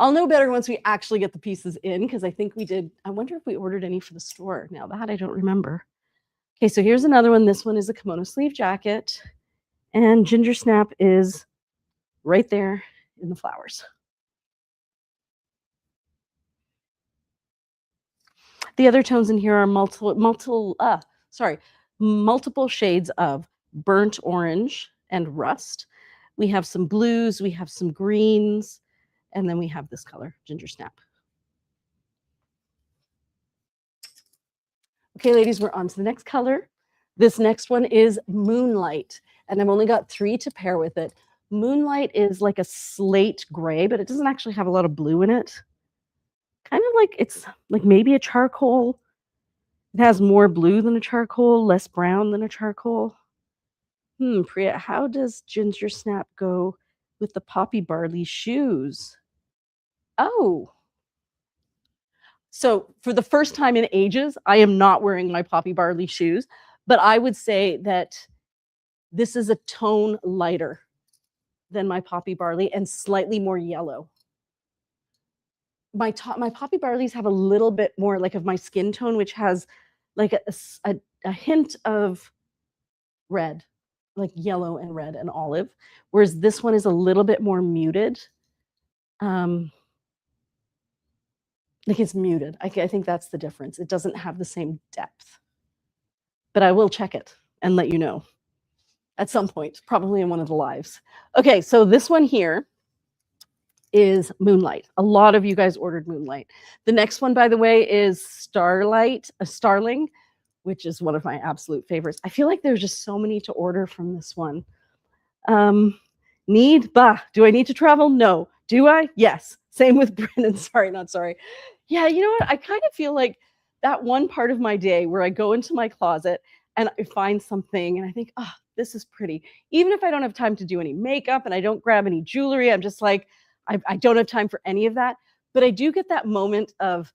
I'll know better once we actually get the pieces in, because I think we did. I wonder if we ordered any for the store. Now that I don't remember. Okay, so here's another one. This one is a kimono sleeve jacket, and Ginger Snap is right there in the flowers. The other tones in here are multiple shades of burnt orange and rust. We have some blues, we have some greens, and then we have this color, Ginger Snap. Okay, ladies, we're on to the next color. This next one is Moonlight, and I've only got 3 to pair with it. Moonlight is like a slate gray, but it doesn't actually have a lot of blue in it. Kind of like, it's like maybe a charcoal. It has more blue than a charcoal, less brown than a charcoal. Priya, how does Ginger Snap go with the poppy barley shoes? Oh. So for the first time in ages, I am not wearing my poppy barley shoes, but I would say that this is a tone lighter than my poppy barley and slightly more yellow. my poppy barleys have a little bit more like of my skin tone, which has like a hint of red, like yellow and red and olive, whereas this one is a little bit more muted. Like it's muted. I think that's the difference. It doesn't have the same depth. But I will check it and let you know at some point, probably in one of the lives. Okay, so this one here is Moonlight. A lot of you guys ordered Moonlight. The next one, by the way, is Starling, which is one of my absolute favorites. I feel like there's just so many to order from this one. Do I need to travel? No. Do I? Yes. Same with Bryn and sariKNOTsari. Yeah, you know what? I kind of feel like that one part of my day where I go into my closet and I find something and I think, oh, this is pretty. Even if I don't have time to do any makeup and I don't grab any jewelry, I'm just like, I don't have time for any of that. But I do get that moment of,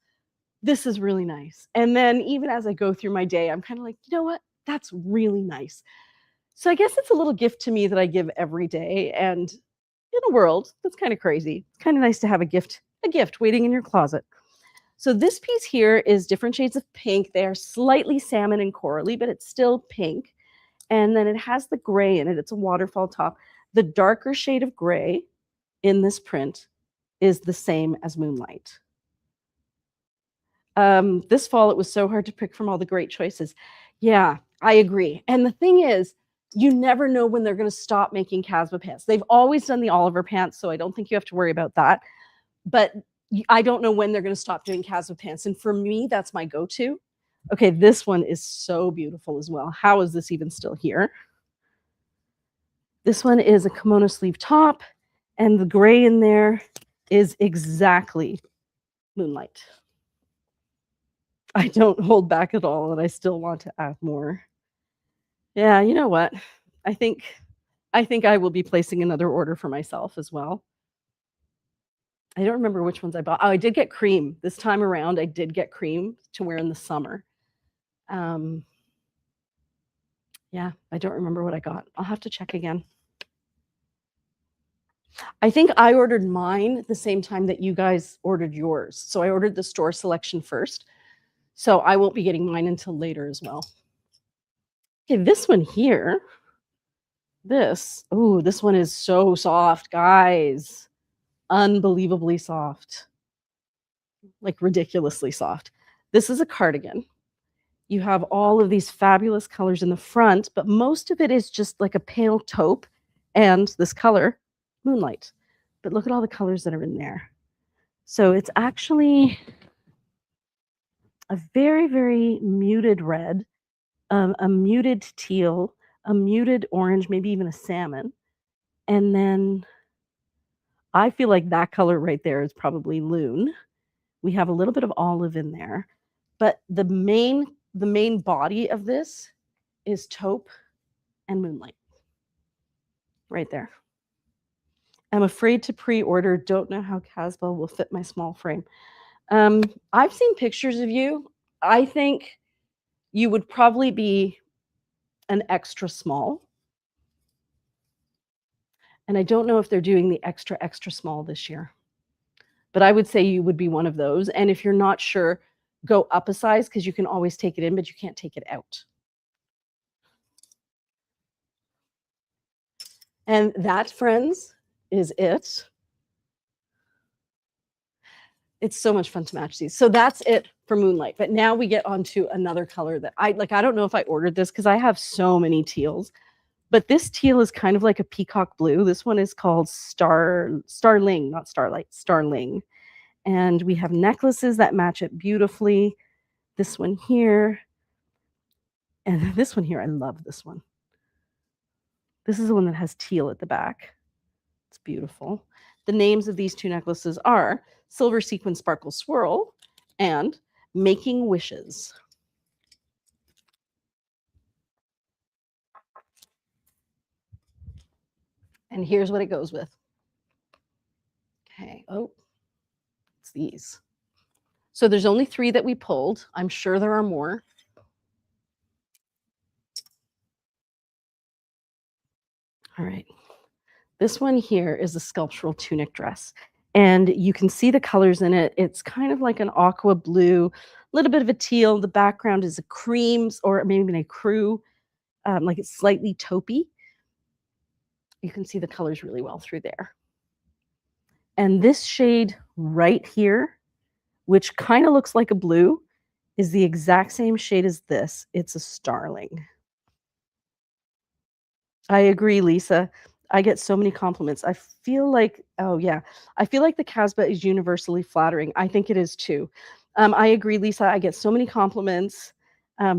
this is really nice. And then even as I go through my day, I'm kind of like, you know what? That's really nice. So I guess it's a little gift to me that I give every day. And in a world that's kind of crazy, it's kind of nice to have a gift waiting in your closet. So this piece here is different shades of pink. They are slightly salmon and corally, but it's still pink. And then it has the gray in it. It's a waterfall top. The darker shade of gray in this print is the same as Moonlight. This fall, it was so hard to pick from all the great choices. Yeah, I agree. And the thing is, you never know when they're going to stop making Casba pants. They've always done the Oliver pants, so I don't think you have to worry about that. But I don't know when they're going to stop doing Casba pants. And for me, that's my go-to. Okay, this one is so beautiful as well. How is this even still here? This one is a kimono sleeve top, and the gray in there is exactly Moonlight. I don't hold back at all, and I still want to add more. Yeah, you know what? I think I will be placing another order for myself as well. I don't remember which ones I bought. Oh, I did get cream. This time around, I did get cream to wear in the summer. Yeah, I don't remember what I got. I'll have to check again. I think I ordered mine the same time that you guys ordered yours. So I ordered the store selection first. So I won't be getting mine until later as well. Okay, this one here. This one is so soft, guys. Unbelievably soft. Like ridiculously soft. This is a cardigan. You have all of these fabulous colors in the front, but most of it is just like a pale taupe and this color, Moonlight. But look at all the colors that are in there. So it's actually a very, very muted red, a muted teal, a muted orange, maybe even a salmon. And then I feel like that color right there is probably Loon. We have a little bit of olive in there, but the main body of this is taupe and Moonlight right there. I'm afraid to pre-order. Don't know how Casba will fit my small frame. I've seen pictures of you. I think you would probably be an extra small. And I don't know if they're doing the extra, extra small this year. But I would say you would be one of those. And if you're not sure, go up a size because you can always take it in, but you can't take it out. And that, friends, is it. It's so much fun to match these. So that's it for Moonlight. But now we get on to another color that I don't know if I ordered this because I have so many teals. But this teal is kind of like a peacock blue. This one is called Starling, not Starlight, Starling. And we have necklaces that match it beautifully. This one here. And this one here, I love this one. This is the one that has teal at the back. It's beautiful. The names of these two necklaces are Silver Sequin Sparkle Swirl and Making Wishes. And here's what it goes with. Okay, it's these. So there's only 3 that we pulled. I'm sure there are more. All right. This one here is a sculptural tunic dress. And you can see the colors in it. It's kind of like an aqua blue, a little bit of a teal. The background is a creams or maybe even a crew, like it's slightly taupey. You can see the colors really well through there. And this shade right here, which kind of looks like a blue, is the exact same shade as this. It's a starling. I agree, Lisa. I get so many compliments. I feel like, oh yeah, I feel like the Casbah is universally flattering. I think it is too. I agree, Lisa. I get so many compliments.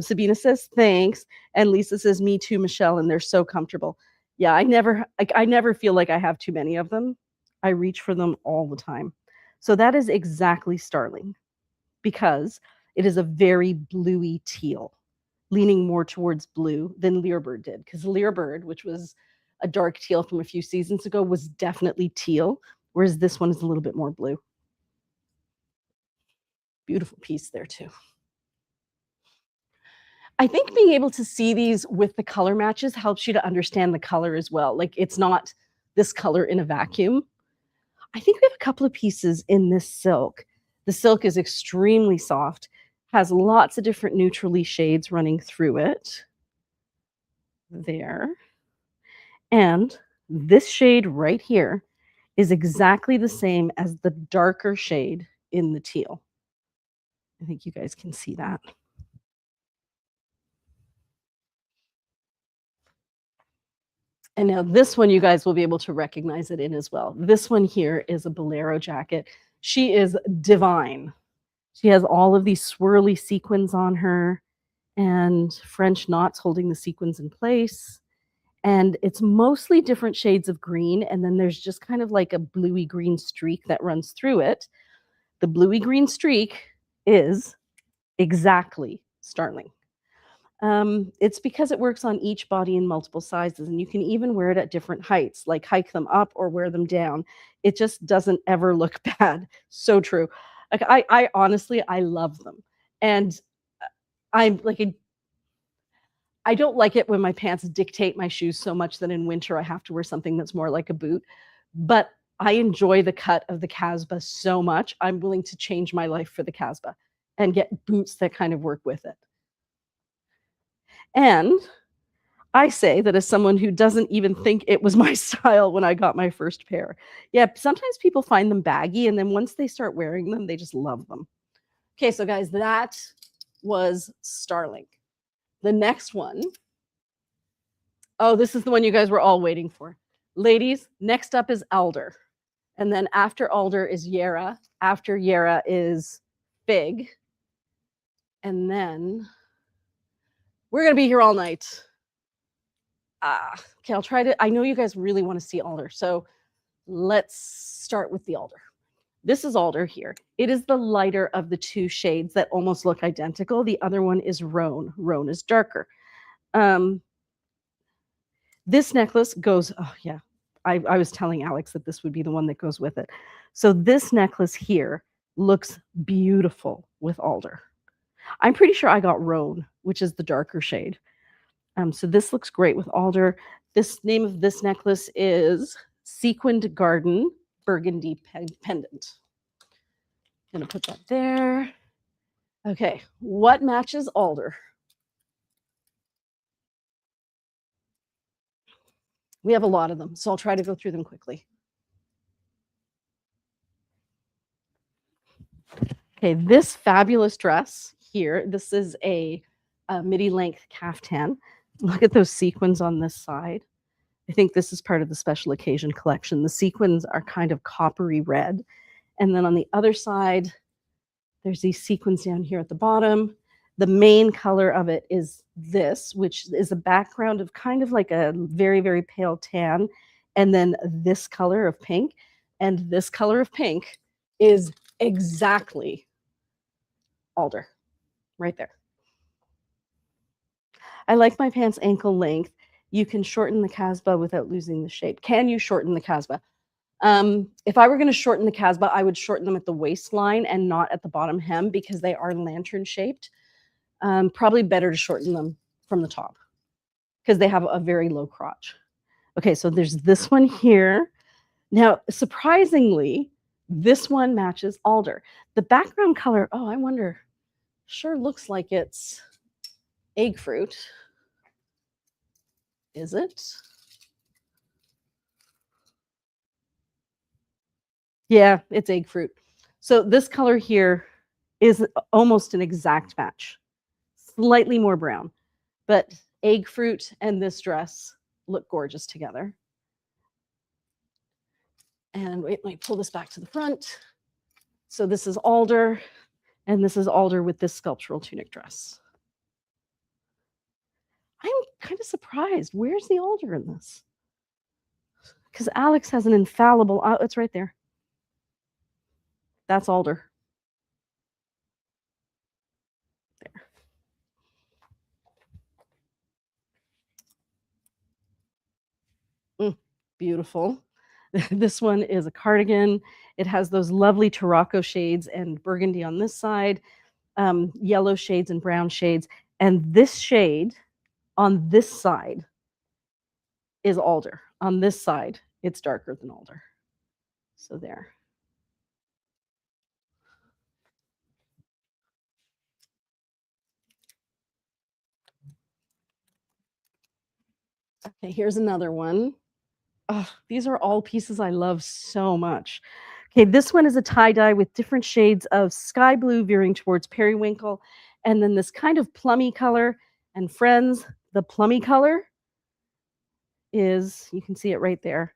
Sabina says thanks, and Lisa says me too, Michelle, and they're so comfortable. Yeah, I never feel like I have too many of them. I reach for them all the time. So that is exactly starling because it is a very bluey teal, leaning more towards blue than Learbird did. Because Learbird, which was a dark teal from a few seasons ago, was definitely teal, whereas this one is a little bit more blue. Beautiful piece there too. I think being able to see these with the color matches helps you to understand the color as well. Like it's not this color in a vacuum. I think we have a couple of pieces in this silk. The silk is extremely soft, has lots of different neutrally shades running through it. There. And this shade right here is exactly the same as the darker shade in the teal. I think you guys can see that. And now this one, you guys will be able to recognize it in as well. This one here is a bolero jacket. She is divine. She has all of these swirly sequins on her and French knots holding the sequins in place. And it's mostly different shades of green. And then there's just kind of like a bluey green streak that runs through it. The bluey green streak is exactly starling. It's because it works on each body in multiple sizes, and you can even wear it at different heights, like hike them up or wear them down. It just doesn't ever look bad. So true. Like I honestly, I love them, and I'm like, I don't like it when my pants dictate my shoes so much that in winter I have to wear something that's more like a boot. But I enjoy the cut of the Casbah so much. I'm willing to change my life for the Casbah and get boots that kind of work with it. And I say that as someone who doesn't even think it was my style when I got my first pair. Yeah, sometimes people find them baggy, and then once they start wearing them, they just love them. Okay, so guys, that was starling. The next one, oh, this is the one you guys were all waiting for. Ladies, next up is alder. And then after alder is Yarra. After Yarra is fig. And then we're going to be here all night. Okay, I'll try to. I know you guys really want to see alder. So let's start with the alder. This is alder here. It is the lighter of the two shades that almost look identical. The other one is roan. Roan is darker. This necklace goes, oh yeah, I was telling Alex that this would be the one that goes with it. So this necklace here looks beautiful with alder. I'm pretty sure I got roan, which is the darker shade. So this looks great with alder. This name of this necklace is Sequined Garden Burgundy Pendant. I'm going to put that there. Okay, what matches alder? We have a lot of them, so I'll try to go through them quickly. Okay, this fabulous dress here, this is a midi length caftan. Look at those sequins on this side. I think this is part of the special occasion collection. The sequins are kind of coppery red. And then on the other side, there's these sequins down here at the bottom. The main color of it is this, which is a background of kind of like a very, very pale tan. And then this color of pink. And this color of pink is exactly alder, right there. I like my pants ankle length. You can shorten the Casbah without losing the shape. Can you shorten the Casbah? If I were going to shorten the Casbah, I would shorten them at the waistline and not at the bottom hem because they are lantern shaped. Probably better to shorten them from the top because they have a very low crotch. Okay, so there's this one here. Now, surprisingly, This one matches alder. The background color, oh, I wonder, sure looks like it's egg fruit. Is it? Yeah, it's egg fruit. So this color here is almost an exact match, slightly more brown, but egg fruit and this dress look gorgeous together. And wait, let me pull this back to the front. So this is alder, and this is alder with this sculptural tunic dress. I'm kind of surprised. Where's the alder in this? Because Alex has an infallible, oh, it's right there. That's alder. There. Beautiful. This one is a cardigan. It has those lovely Tarocco shades and burgundy on this side, yellow shades and brown shades. And this shade on this side is alder. On this side, it's darker than alder. So there. Okay, here's another one. Oh, these are all pieces I love so much. Okay, this one is a tie-dye with different shades of sky blue veering towards periwinkle, and then this kind of plummy color. And friends, the plummy color is, you can see it right there,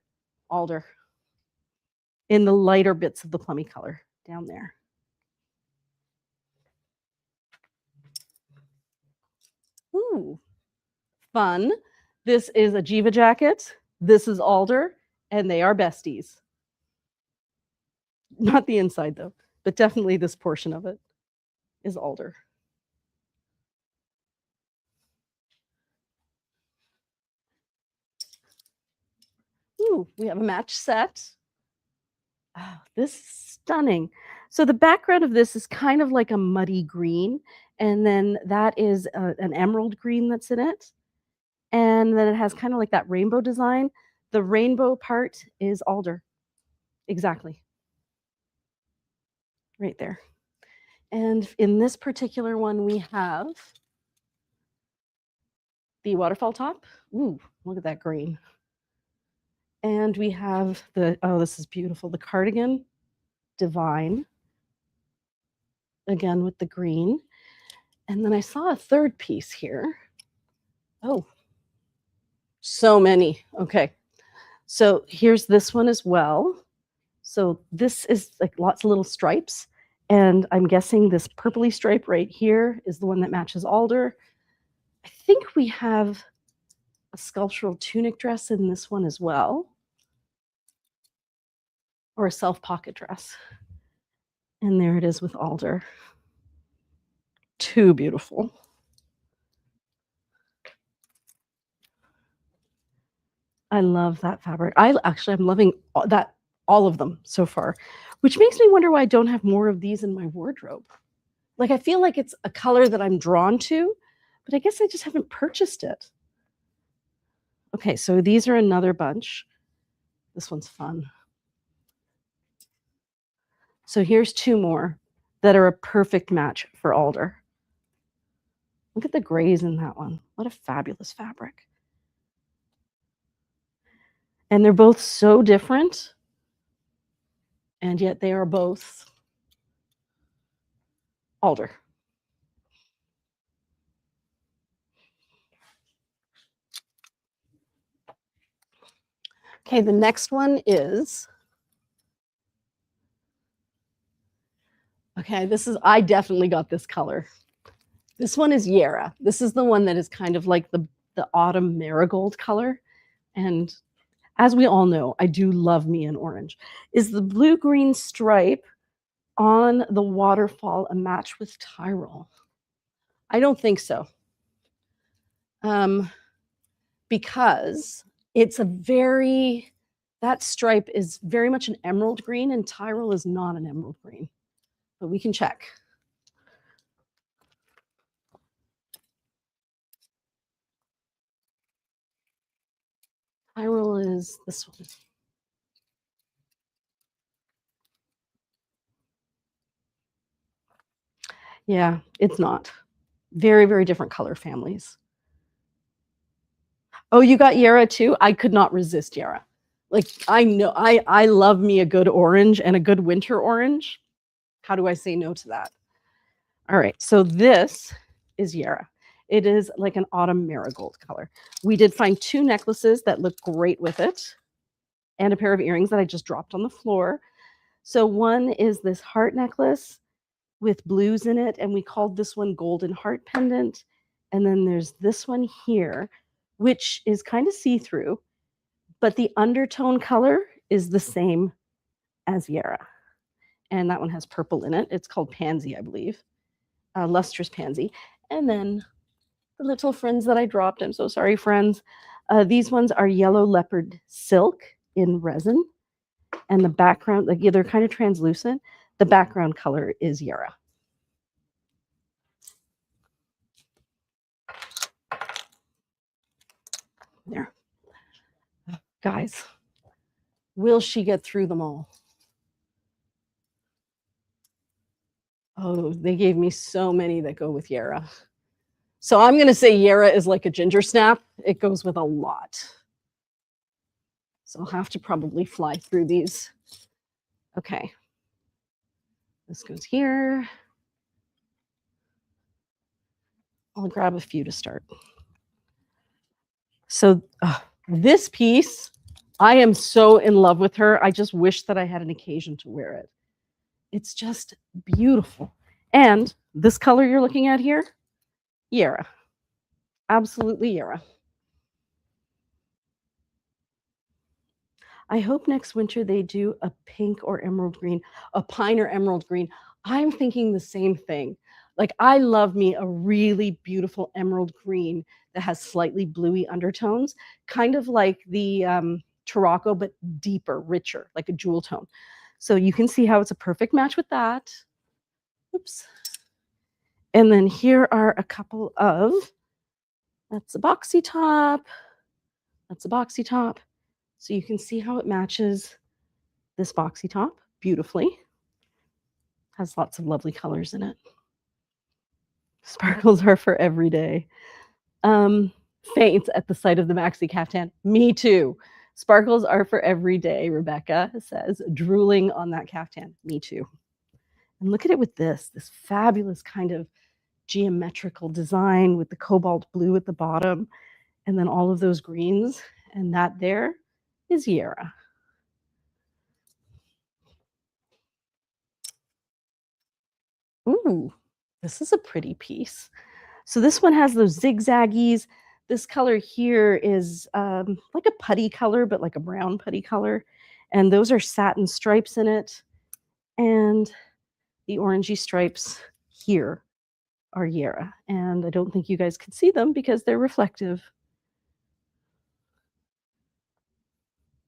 alder, in the lighter bits of the plummy color down there. Ooh, fun. This is a Jiva jacket. This is alder, and they are besties. Not the inside though, but definitely this portion of it is alder. Ooh, we have a match set. Oh, this is stunning. So the background of this is kind of like a muddy green, and then that is an emerald green that's in it. And then it has kind of like that rainbow design. The rainbow part is alder. Exactly. Right there. And in this particular one, we have the waterfall top. Ooh, look at that green. And we have the, oh, this is beautiful, the cardigan, divine, again with the green. And then I saw a third piece here. Oh, so many. Okay. So here's this one as well. So this is like lots of little stripes. And I'm guessing this purpley stripe right here is the one that matches alder. I think we have a sculptural tunic dress in this one as well, or a self pocket dress. And there it is with alder. Too beautiful. I love that fabric. I'm loving that, all of them so far, which makes me wonder why I don't have more of these in my wardrobe. Like, I feel like it's a color that I'm drawn to, but I guess I just haven't purchased it. Okay, so these are another bunch. This one's fun. So here's two more that are a perfect match for alder. Look at the grays in that one. What a fabulous fabric. And they're both so different, and yet they are both alder. Okay, the next one is, okay, this is, I definitely got this color. This one is Yara. This is the one that is kind of like the autumn marigold color. And as we all know, I do love me an orange. Is the blue-green stripe on the waterfall a match with Tyrol? I don't think so. Because it's a very, that stripe is very much an emerald green, and Tyrol is not an emerald green. But we can check. Tyrol is this one. Yeah, it's not. Very, very different color families. Oh, you got Yarra too? I could not resist Yarra. Like, I know, I love me a good orange and a good winter orange. How do I say no to that? All right, so this is Yarra. It is like an autumn marigold color. We did find 2 necklaces that look great with it and a pair of earrings that I just dropped on the floor. So one is this heart necklace with blues in it, and we called this one golden heart pendant. And then there's this one here, which is kind of see-through, but the undertone color is the same as Yarra. And that one has purple in it. It's called Pansy, I believe. Lustrous Pansy. And then the little friends that I dropped, I'm so sorry, friends. These ones are yellow leopard silk in resin. And the background, like, yeah, they're kind of translucent. The background color is Yarra. There. Guys, will she get through them all? Oh, they gave me so many that go with Yarra. So I'm going to say Yarra is like a ginger snap. It goes with a lot. So I'll have to probably fly through these. Okay. This goes here. I'll grab a few to start. So this piece, I am so in love with her. I just wish that I had an occasion to wear it. It's just beautiful. And this color you're looking at here, Yarra. Absolutely Yarra. I hope next winter they do a pink or emerald green, a pine or emerald green. I'm thinking the same thing. Like, I love me a really beautiful emerald green that has slightly bluey undertones, kind of like the Tarocco, but deeper, richer, like a jewel tone. So you can see how it's a perfect match with that. Oops. And then here are a couple of, that's a boxy top. That's a boxy top. So you can see how it matches this boxy top beautifully. Has lots of lovely colors in it. Sparkles are for every day. Faints at the sight of the maxi caftan. Me too. Sparkles are for every day, Rebecca says, drooling on that caftan. Me too. And look at it with this fabulous kind of geometrical design with the cobalt blue at the bottom, and then all of those greens. And that there is Yarra. Ooh, this is a pretty piece. So this one has those zigzaggies. This color here is like a putty color, but like a brown putty color. And those are satin stripes in it. And the orangey stripes here are Yarra. And I don't think you guys can see them because they're reflective.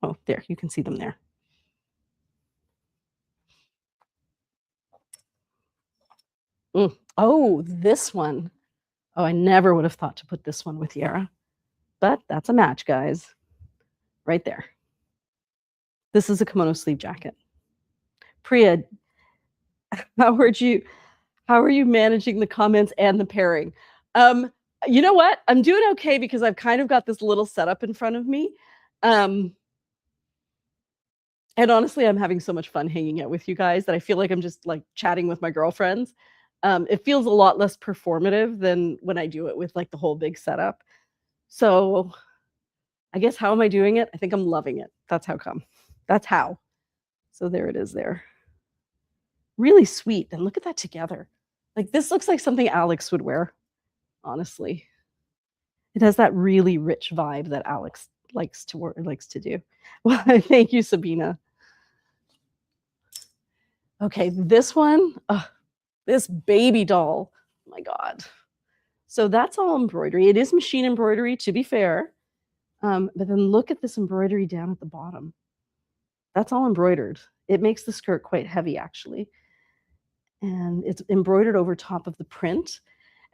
Oh, there, you can see them there. Oh, this one. Oh, I never would have thought to put this one with Yarra. But that's a match, guys. Right there. This is a kimono sleeve jacket. Priya, how are you managing the comments and the pairing? You know what? I'm doing okay because I've kind of got this little setup in front of me. And honestly, I'm having so much fun hanging out with you guys that I feel like I'm just like chatting with my girlfriends. It feels a lot less performative than when I do it with like the whole big setup. So I guess, how am I doing it? I think I'm loving it. That's how come. That's how. So there it is there. Really sweet. And look at that together. Like, this looks like something Alex would wear, honestly. It has that really rich vibe that Alex likes to do. Well, thank you, Sabina. Okay, this one, this baby doll. Oh my God. So that's all embroidery. It is machine embroidery, to be fair. But then look at this embroidery down at the bottom. That's all embroidered. It makes the skirt quite heavy, actually. And it's embroidered over top of the print.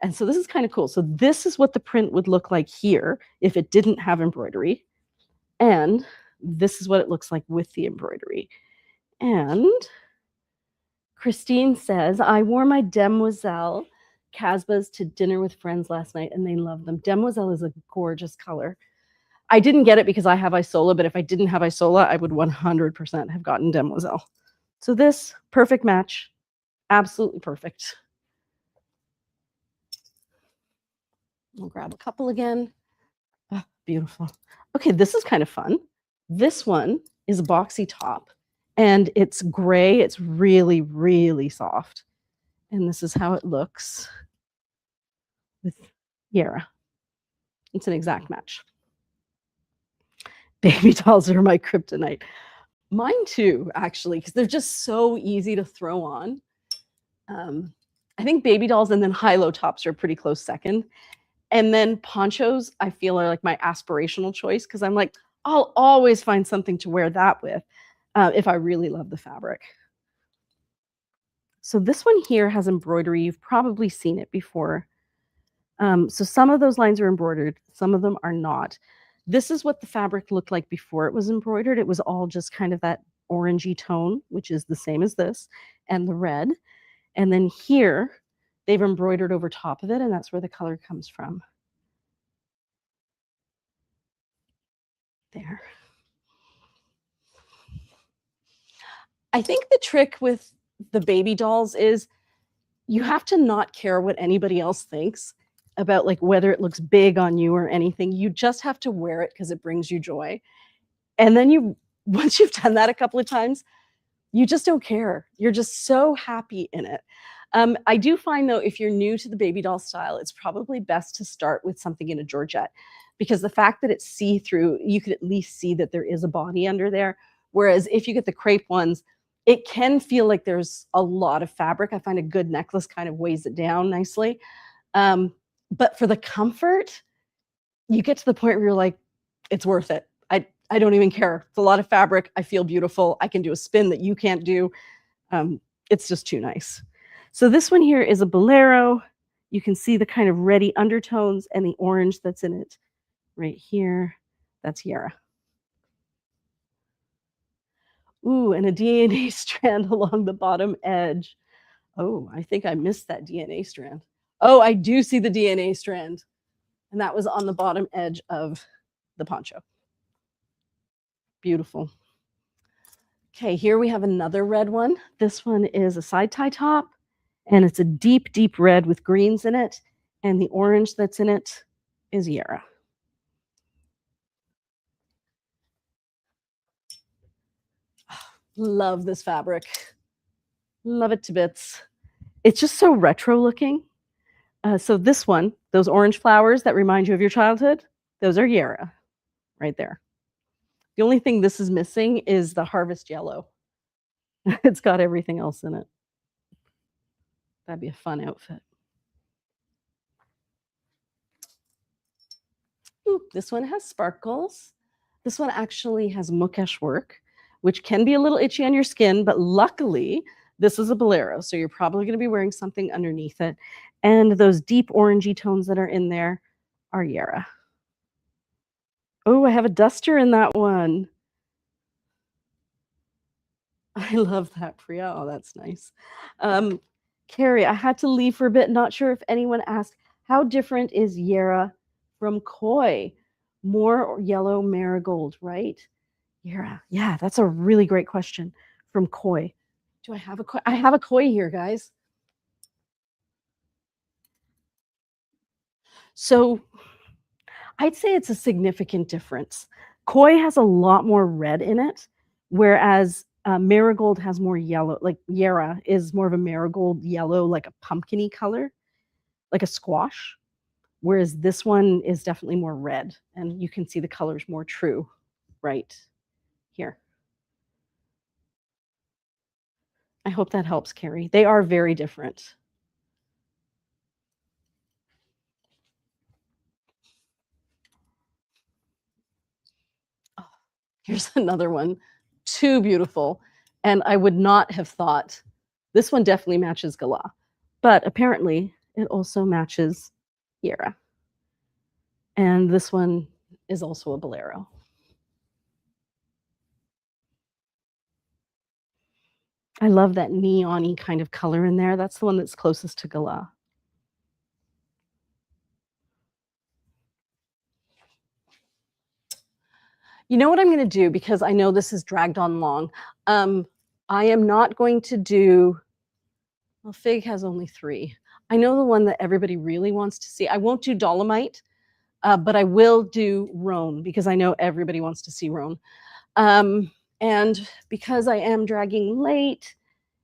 And so this is kind of cool. So this is what the print would look like here if it didn't have embroidery. And this is what it looks like with the embroidery. And Christine says, I wore my Demoiselle Casbahs to dinner with friends last night and they love them. Demoiselle is a gorgeous color. I didn't get it because I have Isola, but if I didn't have Isola, I would 100% have gotten Demoiselle. So this, perfect match, absolutely perfect. I'll grab a couple again. Oh, beautiful. Okay, this is kind of fun. This one is a boxy top and it's gray. It's really, really soft. And this is how it looks with Yara. It's an exact match. Baby dolls are my kryptonite. Mine too, actually, because they're just so easy to throw on. I think baby dolls and then high-low tops are a pretty close second. And then ponchos, I feel are like my aspirational choice because I'm like, I'll always find something to wear that with if I really love the fabric. So this one here has embroidery. You've probably seen it before. So some of those lines are embroidered, some of them are not. This is what the fabric looked like before it was embroidered. It was all just kind of that orangey tone, which is the same as this, and the red. And then here, they've embroidered over top of it, and that's where the color comes from. There. I think the trick with the baby dolls is you have to not care what anybody else thinks about like whether it looks big on you or anything. You just have to wear it because it brings you joy. And then you, once you've done that a couple of times, you just don't care. You're just so happy in it. I do find though, if you're new to the baby doll style, it's probably best to start with something in a georgette because the fact that it's see-through, you could at least see that there is a body under there. Whereas if you get the crepe ones, it can feel like there's a lot of fabric. I find a good necklace kind of weighs it down nicely. But for the comfort, you get to the point where you're like, it's worth it. I don't even care. It's a lot of fabric. I feel beautiful. I can do a spin that you can't do. It's just too nice. So this one here is a bolero. You can see the kind of reddy undertones and the orange that's in it right here. That's Yara. Ooh, and a DNA strand along the bottom edge. Oh, I think I missed that DNA strand. Oh, I do see the DNA strand. And that was on the bottom edge of the poncho. Beautiful. Okay, here we have another red one. This one is a side tie top, and it's a deep, deep red with greens in it, and the orange that's in it is Yara. Love this fabric. Love it to bits. It's just so retro looking. So this one, those orange flowers that remind you of your childhood, those are Yara right there. The only thing this is missing is the harvest yellow. It's got everything else in it. That'd be a fun outfit. Ooh, this one has sparkles. This one actually has mukesh work, which can be a little itchy on your skin, but luckily this is a bolero, so you're probably going to be wearing something underneath it. And those deep orangey tones that are in there are Yara. Oh, I have a duster in that one. I love that, Priya. Oh, that's nice. Carrie, I had to leave for a bit. Not sure if anyone asked, how different is Yara from Koi? More yellow marigold, right? Yara. Yeah, that's a really great question from Koi. Do I have a Koi? I have a Koi here, guys. So I'd say it's a significant difference. Koi has a lot more red in it, whereas marigold has more yellow. Like Yara is more of a marigold yellow, like a pumpkin-y color, like a squash. Whereas this one is definitely more red, and you can see the colors more true right here. I hope that helps, Carrie. They are very different. Oh, here's another one. Too beautiful. And I would not have thought this one definitely matches Gala, but apparently it also matches Yara. And this one is also a bolero. I love that neon-y kind of color in there. That's the one that's closest to Gala. You know what I'm gonna do, because I know this has dragged on long. I am not going to do, well, Fig has only 3. I know the one that everybody really wants to see. I won't do Dolomite, but I will do Roan, because I know everybody wants to see Roan. And because I am dragging late,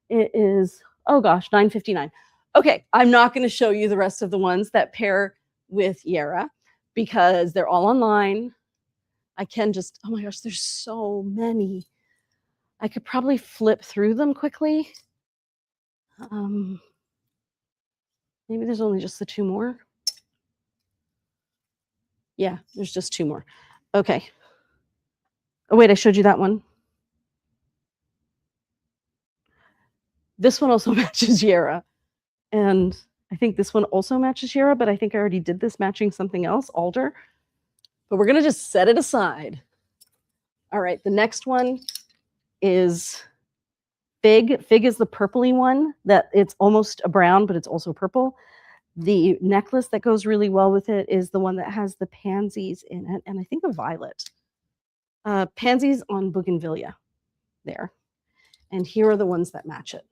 it is, oh gosh, 9:59. Okay, I'm not going to show you the rest of the ones that pair with Yara, because they're all online. I can just, oh my gosh, there's so many. I could probably flip through them quickly. Maybe there's only just the 2 more. Yeah, there's just 2 more. Okay. Oh wait, I showed you that one. This one also matches Yara. And I think this one also matches Yara, but I think I already did this matching something else, Alder. But we're going to just set it aside. All right, the next one is Fig. Fig is the purpley one that it's almost a brown, but it's also purple. The necklace that goes really well with it is the one that has the pansies in it, and I think a violet. Pansies on bougainvillea there. And here are the ones that match it.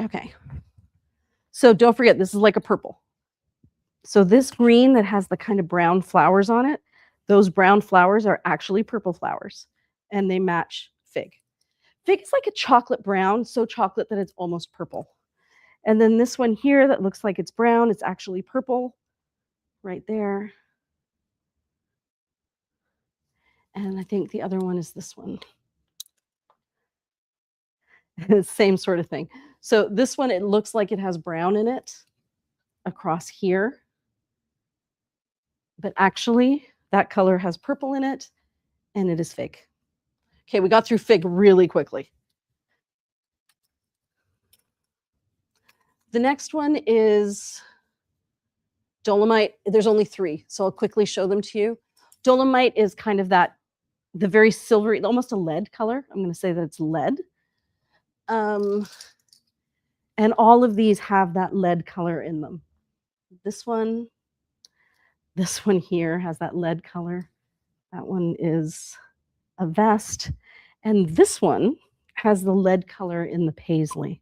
Okay. So don't forget, this is like a purple. So this green that has the kind of brown flowers on it, those brown flowers are actually purple flowers, and they match Fig. Fig is like a chocolate brown, so chocolate that it's almost purple. And then this one here that looks like it's brown, it's actually purple right there. And I think the other one is this one. Same sort of thing. So this one, it looks like it has brown in it across here. But actually, that color has purple in it, and it is Fig. Okay, we got through Fig really quickly. The next one is Dolomite. There's only 3, so I'll quickly show them to you. Dolomite is kind of that, the very silvery, almost a lead color. I'm going to say that it's lead. And all of these have that lead color in them. This one here has that lead color. That one is a vest. And this one has the lead color in the paisley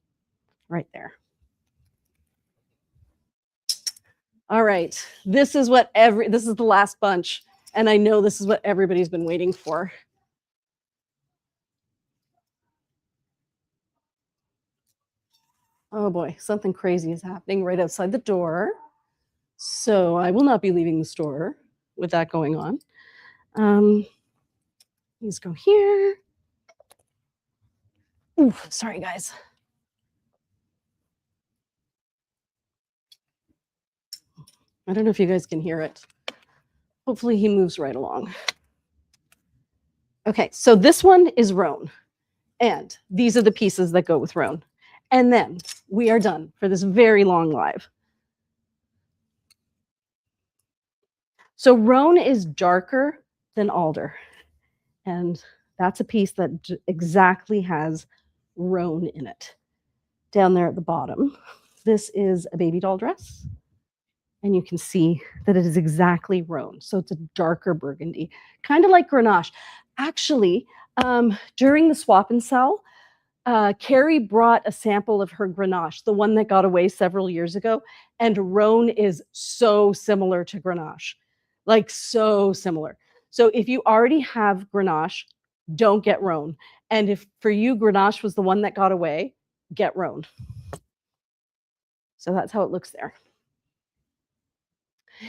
right there. All right, this is the last bunch, and I know this is what everybody's been waiting for. Oh boy, something crazy is happening right outside the door. So I will not be leaving the store with that going on. Let's go here. Ooh, sorry guys. I don't know if you guys can hear it. Hopefully he moves right along. Okay, so this one is Roan, and these are the pieces that go with Roan. And then we are done for this very long live. So Roan is darker than Alder, and that's a piece that exactly has Roan in it. Down there at the bottom, this is a baby doll dress, and you can see that it is exactly Roan. So it's a darker burgundy, kind of like Grenache. Actually, during the swap and sell, Carrie brought a sample of her Grenache, the one that got away several years ago, and Roan is so similar to Grenache, like so similar. So if you already have Grenache, don't get Roan. And if for you Grenache was the one that got away, get Roan. So that's how it looks there.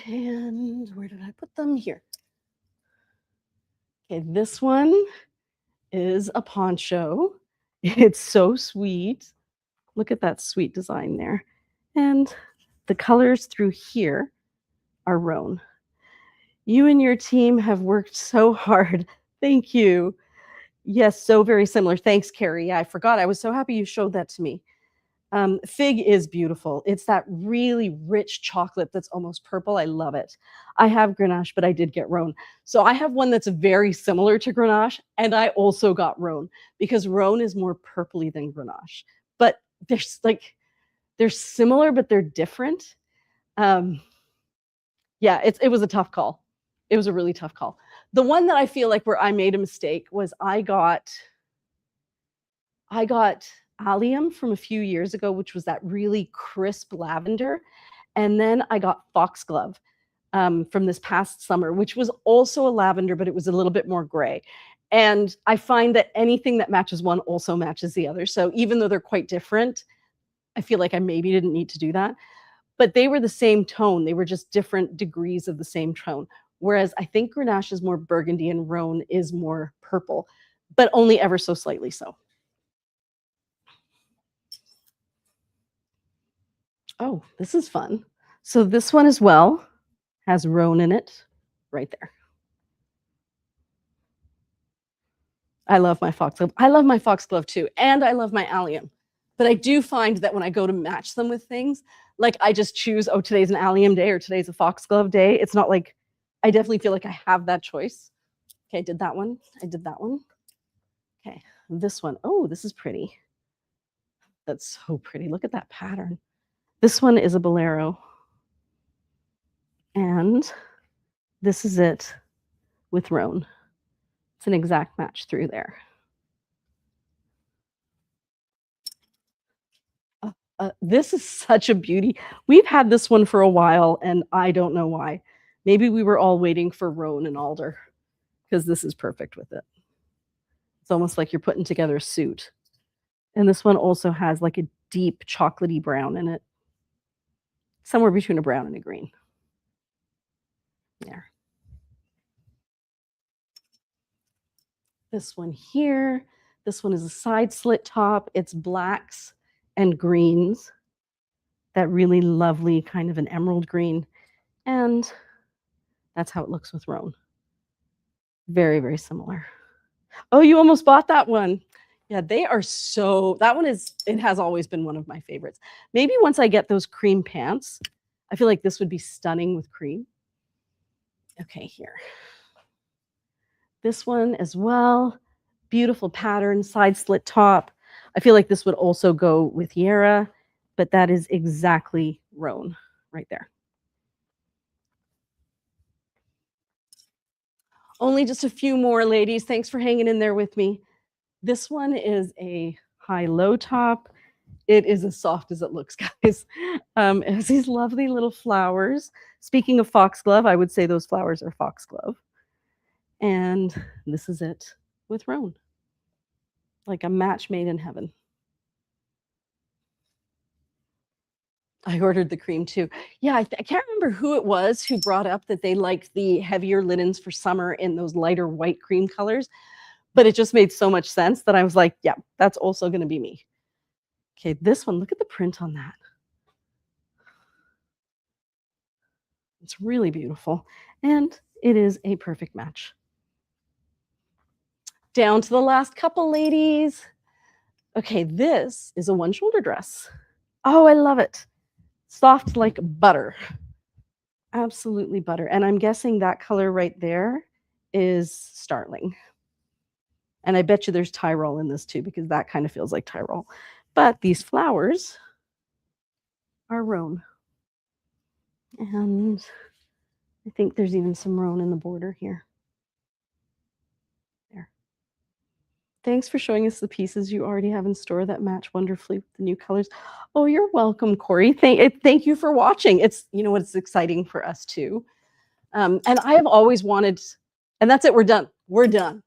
And where did I put them? Here. Okay, this one is a poncho. It's so sweet. Look at that sweet design there. And the colors through here are Roan. You and your team have worked so hard. Thank you. Yes, so very similar. Thanks, Carrie. Yeah, I forgot. I was so happy you showed that to me. Fig is beautiful. It's that really rich chocolate that's almost purple. I love it. I have Grenache, but I did get Rhone. So I have one that's very similar to Grenache, and I also got Rhone because Rhone is more purpley than Grenache. But they're similar, but they're different. Yeah, it was a tough call. It was a really tough call. The one that I feel like where I made a mistake was I got allium from a few years ago, which was that really crisp lavender. And then I got foxglove from this past summer, which was also a lavender, but it was a little bit more gray. And I find that anything that matches one also matches the other. So even though they're quite different, I feel like I maybe didn't need to do that. But they were the same tone. They were just different degrees of the same tone. Whereas I think Grenache is more burgundy and Rhone is more purple, but only ever so slightly so. Oh, this is fun. So this one as well has Rhone in it right there. I love my foxglove. I love my foxglove too. And I love my allium. But I do find that when I go to match them with things, like I just choose, oh, today's an allium day or today's a foxglove day. It's not like, I definitely feel like I have that choice. Okay, I did that one. I did that one. Okay, this one. Oh, this is pretty. That's so pretty. Look at that pattern. This one is a bolero. And this is it with Rhone. It's an exact match through there. This is such a beauty. We've had this one for a while, and I don't know why. Maybe we were all waiting for Rhone and alder, because this is perfect with it. It's almost like you're putting together a suit. And this one also has like a deep chocolatey brown in it, somewhere between a brown and a green. There. This one here. This one is a side slit top. It's blacks and greens. That really lovely kind of an emerald green. And that's how it looks with Rhone. Very, very similar. Oh, you almost bought that one. Yeah, they are so, that one is, it has always been one of my favorites. Maybe once I get those cream pants, I feel like this would be stunning with cream. Okay, here. This one as well. Beautiful pattern, side slit top. I feel like this would also go with Yara, but that is exactly Rhone right there. Only just a few more, ladies. Thanks for hanging in there with me. This one is a high-low top. It is as soft as it looks, guys. It has these lovely little flowers. Speaking of foxglove, I would say those flowers are foxglove. And this is it with Rhone. Like a match made in heaven. I ordered the cream too. Yeah, I can't remember who it was who brought up that they like the heavier linens for summer in those lighter white cream colors, but it just made so much sense that I was like, yeah, that's also going to be me. Okay, this one, look at the print on that. It's really beautiful, and it is a perfect match. Down to the last couple, ladies. Okay, this is a one-shoulder dress. Oh, I love it. Soft like butter. Absolutely butter. And I'm guessing that color right there is Starling. And I bet you there's Tyrol in this too, because that kind of feels like Tyrol. But these flowers are Rhone. And I think there's even some Rhone in the border here. There. Thanks for showing us the pieces you already have in store that match wonderfully with the new colors. Oh, you're welcome, Corey. Thank you for watching. It's, you know what, it's exciting for us too. And I have always wanted, and that's it, we're done. We're done.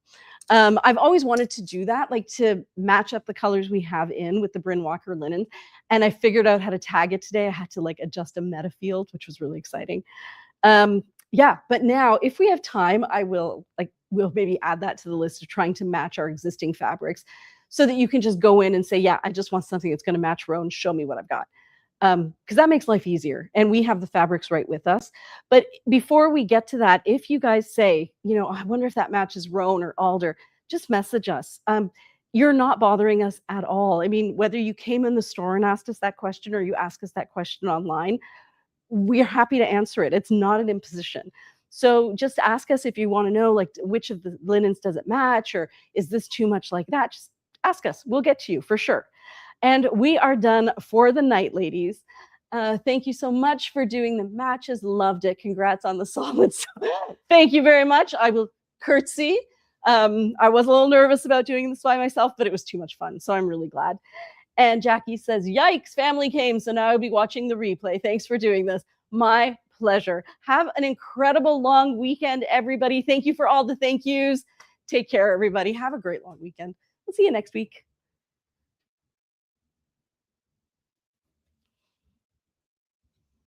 I've always wanted to do that, like to match up the colors we have in with the Bryn Walker linen. And I figured out how to tag it today. I had to like adjust a meta field, which was really exciting. Yeah, but now if we have time, we'll maybe add that to the list of trying to match our existing fabrics so that you can just go in and say, yeah, I just want something that's going to match Rhone. Show me what I've got. Because that makes life easier and we have the fabrics right with us. But before we get to that, if you guys say, you know, I wonder if that matches Rhone or alder, just message us. you're not bothering us at all. I mean, whether you came in the store and asked us that question or you ask us that question online, we're happy to answer it. It's not an imposition. So just ask us if you want to know, like, which of the linens does it match, or is this too much like that? Just ask us. We'll get to you for sure. And we are done for the night, ladies. Thank you so much for doing the matches. Loved it. Congrats on the solids. Thank you very much. I will curtsy. I was a little nervous about doing this by myself, but it was too much fun. So I'm really glad. And Jackie says, yikes, family came. So now I'll be watching the replay. Thanks for doing this. My pleasure. Have an incredible long weekend, everybody. Thank you for all the thank yous. Take care, everybody. Have a great long weekend. We'll see you next week.